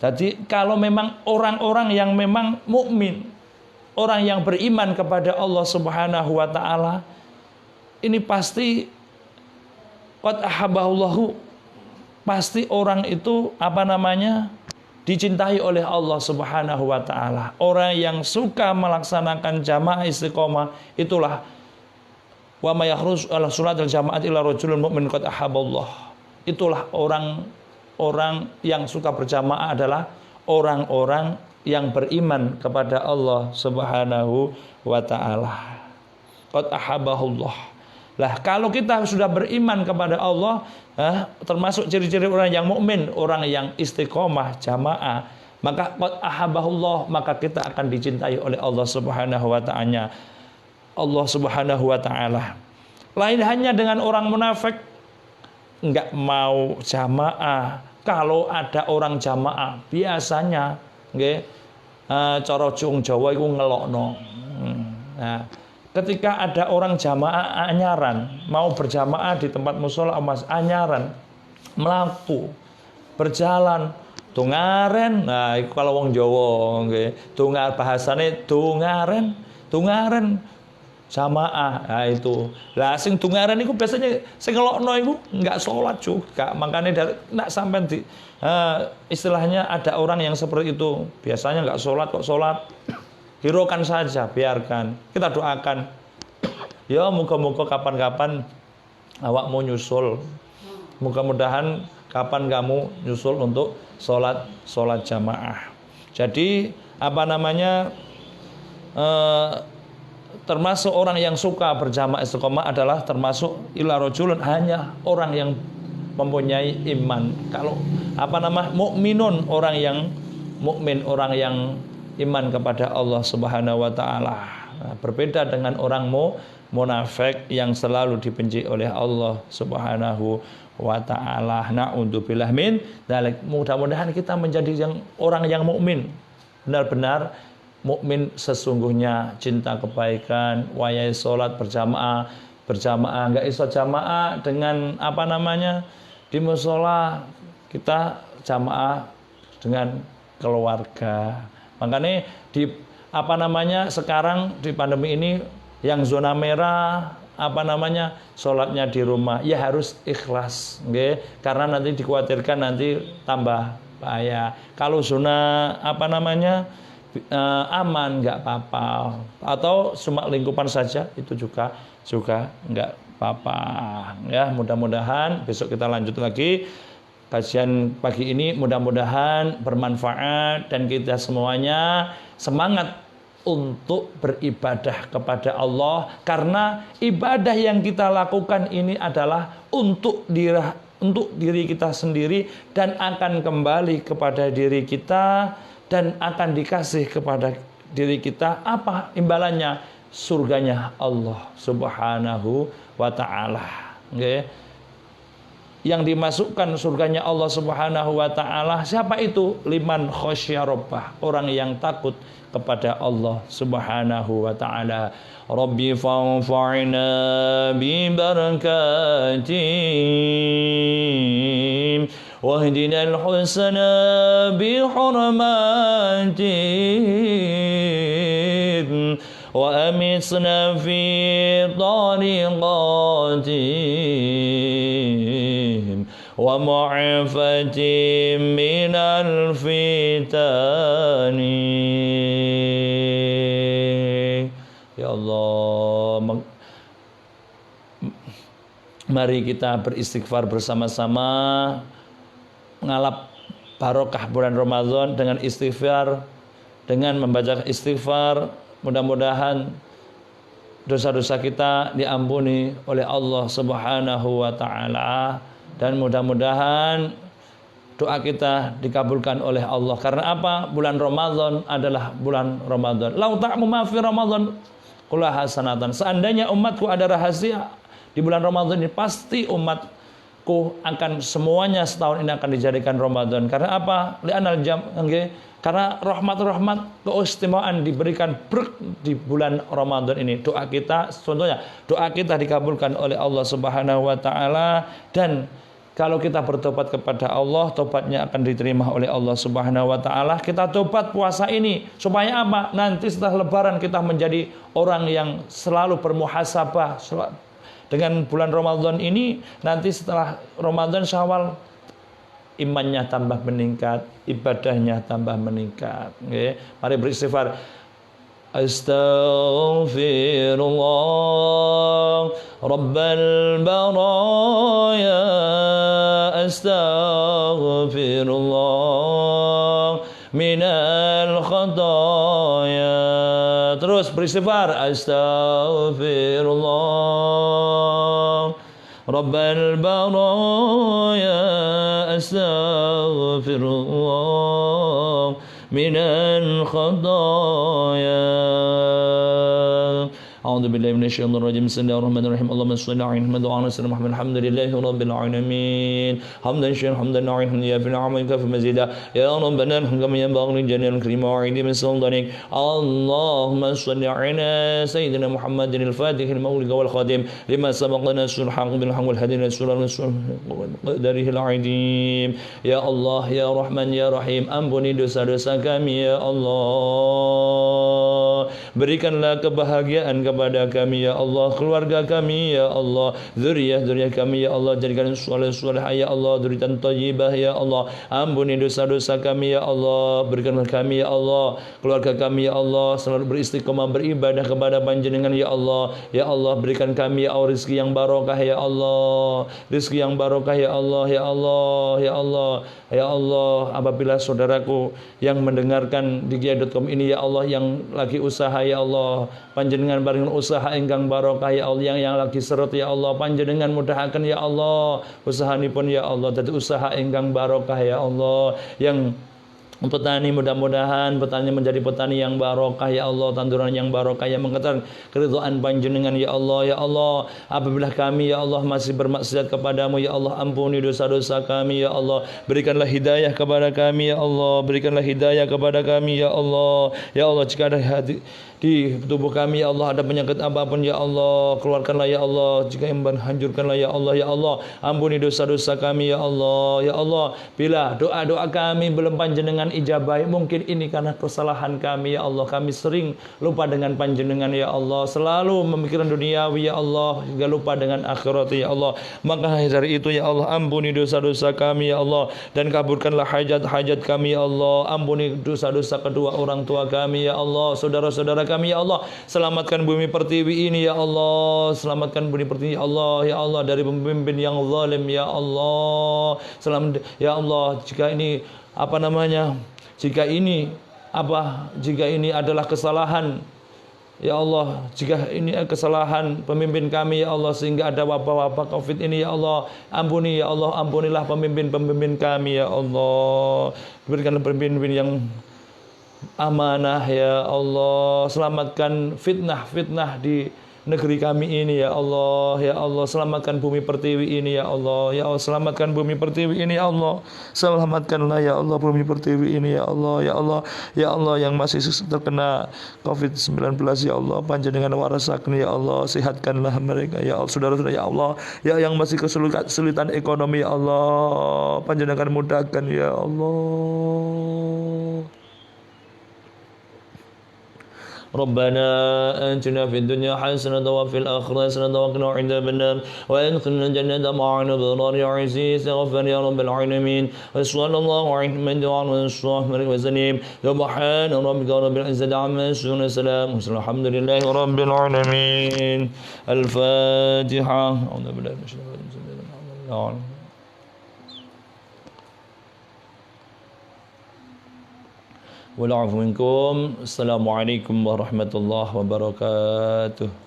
Jadi kalau memang orang-orang yang memang mukmin, orang yang beriman kepada Allah Subhanahu wa taala, ini pasti qad ahabbahu, pasti orang itu dicintai oleh Allah Subhanahu wa taala. Orang yang suka melaksanakan jamaah istiqomah itulah wa may yakhruj ala sholatil jamaah illa rajulun mu'min qad ahabballah. Itulah orang yang suka berjamaah adalah orang-orang yang beriman kepada Allah Subhanahu wa taala. Qad ahabbahullah. Lah kalau kita sudah beriman kepada Allah, termasuk ciri-ciri orang yang mukmin, orang yang istiqomah jamaah, maka qad ahabbahullah, maka kita akan dicintai oleh Allah Subhanahu wa taala. Allah Subhanahu wa taala. Lain hanya dengan orang munafik enggak mau jamaah. Kalau ada orang jamaah biasanya nggih cara Jawa iku ngelokno. Nah, ketika ada orang jamaah anyaran mau berjamaah di tempat mushola Mas anyaran melaku berjalan tungaren. Nah, iku kalau wong Jawa nggih, tungar bahasane tungaren jamaah. Nah itu. Lah sing tungaren iku biasanya sing ngelokno iku enggak sholat juga. Makanya nak sampean di istilahnya ada orang yang seperti itu, biasanya enggak sholat kok sholat. Hiraukan saja, biarkan. Kita doakan. Ya moga-moga kapan-kapan awak mau nyusul. Mudah-mudahan kapan kamu nyusul untuk sholat jamaah. Jadi termasuk orang yang suka berjamaah istiqomah adalah termasuk ila rajulun, hanya orang yang mempunyai iman. Kalau mukminun, orang yang mukmin, orang yang iman kepada Allah Subhanahu wa taala. Berbeda dengan orang munafik yang selalu dibenci oleh Allah Subhanahu wa taala. Na'udzubillah min dzalik. Mudah-mudahan kita menjadi orang yang mukmin, benar-benar mukmin sesungguhnya, cinta kebaikan, wayai sholat berjamaah, enggak iso jamaah dengan di mushola, kita jamaah dengan keluarga. Makanya sekarang di pandemi ini yang zona merah sholatnya di rumah ya harus ikhlas, okay? Karena nanti dikhawatirkan nanti tambah bahaya. Kalau zona aman nggak apa-apa, atau cuma lingkupan saja itu juga nggak apa-apa ya. Mudah-mudahan besok kita lanjut lagi kajian pagi ini, mudah-mudahan bermanfaat dan kita semuanya semangat untuk beribadah kepada Allah, karena ibadah yang kita lakukan ini adalah untuk diri kita sendiri dan akan kembali kepada diri kita dan akan dikasih kepada diri kita. Apa imbalannya? Surganya Allah Subhanahu wa taala. Okay? Yang dimasukkan surganya Allah Subhanahu wa taala siapa itu? Liman khasyya rabbah, orang yang takut kepada Allah Subhanahu wa taala. Rabbi fanfa'na bi barakatim wahdina al-husna bi hurmatim wa amitna fi tariqatim wa mu'afatim minal fitani. Ya Allah, mari kita beristighfar bersama-sama, mengalap barokah bulan Ramadan dengan istighfar, dengan membaca istighfar. Mudah-mudahan dosa-dosa kita diampuni oleh Allah Subhanahu wa taala, dan mudah-mudahan doa kita dikabulkan oleh Allah. Karena apa? Bulan Ramadan adalah bulan Ramadan. Lau ta'mu ma fi Ramadan qul hasanatan. Seandainya umatku ada rahasia di bulan Ramadan ini, pasti umatku akan semuanya setahun ini akan dijadikan Ramadan. Karena apa? Li'anal karena rahmat-rahmat keistimewaan diberikan di bulan Ramadan ini. Doa kita, contohnya doa kita dikabulkan oleh Allah Subhanahu wa taala, dan kalau kita bertobat kepada Allah, tobatnya akan diterima oleh Allah Subhanahu wa taala. Kita tobat puasa ini supaya apa? Nanti setelah lebaran kita menjadi orang yang selalu bermuhasabah. Dengan bulan Ramadan ini, nanti setelah Ramadan Syawal, imannya tambah meningkat, ibadahnya tambah meningkat. Okay. Mari beristighfar. Astaghfirullah Rabbal baraya, astaghfirullah minal khataya. Terus beristighfar, astaghfirullah Rabbal baraya, astaghfirullah minal khataya. أعوذ بالله من الشيطان الرجيم بسم الله الرحمن الرحيم اللهم صل على محمد وعلى سيدنا محمد الحمد لله رب العالمين حمدا شكرا حمدا نعيما يا في العمل كف مزيدا يا ربنا الحمد كما ينبغي لجلال الكريم وعيد من سلطانك اللهم صل على سيدنا محمد الفاتح المولد والخاتم لما سبق ناس الحق بالحق والهدي رسول قدره العظيم يا الله يا رحمن يا رحيم ampuni dosa-dosa kami ya Allah, berikanlah kebahagiaan kepada kami ya Allah, keluarga kami ya Allah, zuriyah kami ya Allah, jadikan soleh-soleh ya Allah, dzurriyyatan thayyibah ya Allah. Ampuni dosa-dosa kami ya Allah, berikanlah kami ya Allah, keluarga kami ya Allah selalu beristiqomah beribadah kepada Panjenengan ya Allah. Ya Allah, berikan kami ya Allah rezeki yang barokah ya Allah, rezeki yang barokah ya Allah, ya Allah, ya Allah, ya Allah. Apabila saudaraku yang mendengarkan di Kiai.com ini ya Allah yang lagi usaha ya Allah, Panjenengan barengan usaha ingkang barokah ya Allah, yang lagi seret ya Allah, Panjenengan mudahaken ya Allah usahanipun ya Allah dadi usaha ingkang barokah ya Allah. Yang petani mudah-mudahan petani menjadi petani yang barokah ya Allah, tanduran yang barokah yang mengetar keridhaan Panjenengan ya Allah. Ya Allah, apabila kami ya Allah masih bermaksiat kepadamu ya Allah, ampuni dosa-dosa kami ya Allah, berikanlah hidayah kepada kami ya Allah, berikanlah hidayah kepada kami ya Allah. Ya Allah, jika ada di tubuh kami ya Allah ada penyakit apapun ya Allah, keluarkanlah ya Allah, jika yang hancurkanlah ya Allah. Ya Allah, ampuni dosa-dosa kami ya Allah. Ya Allah, bila doa-doa kami belum Panjenengan ijabah, mungkin ini karena kesalahan kami ya Allah, kami sering lupa dengan Panjenengan ya Allah, selalu memikirkan duniawi ya Allah, hingga lupa dengan akhirat ya Allah. Maka dari itu ya Allah, ampuni dosa-dosa kami ya Allah, dan kabulkanlah hajat-hajat kami ya Allah. Ampuni dosa-dosa kedua orang tua kami ya Allah, saudara-saudara kami ya Allah. Selamatkan bumi pertiwi ini ya Allah, selamatkan bumi pertiwi ya Allah. Ya Allah, dari pemimpin yang zalim ya Allah. Ya Allah, jika ini jika ini adalah kesalahan ya Allah, jika ini kesalahan pemimpin kami ya Allah sehingga ada wabah-wabah Covid ini ya Allah, ampuni ya Allah, ampunilah pemimpin-pemimpin kami ya Allah. Berikanlah pemimpin yang amanah ya Allah. Selamatkan fitnah-fitnah di negeri kami ini ya Allah. Ya Allah, selamatkan bumi pertiwi ini ya Allah. Ya Allah, selamatkan bumi pertiwi ini ya Allah. Selamatkanlah ya Allah bumi pertiwi ini ya Allah. Ya Allah, ya Allah, yang masih terkena Covid-19 ya Allah, Panjenengan warasaken ya Allah, sehatkanlah mereka ya Allah. Saudara-saudara ya Allah, ya yang masih kesulitan ekonomi ya Allah, Panjenengan mudahkan ya Allah. ربنا آتنا في الدنيا حسنة وفي الآخرة حسنة وقنا عذاب النار وادخلنا الجنة مع الأبرار يا عزيز غفار يا رب العالمين وصلى الله على محمد وعلى آله وسلم سبحان ربك رب العزة عما يصفون وسلام الحمد لله رب العالمين. الفاتحة. أعوذ بالله من الشيطان الرجيم. والعفو منكم. السلام عليكم ورحمة الله وبركاته.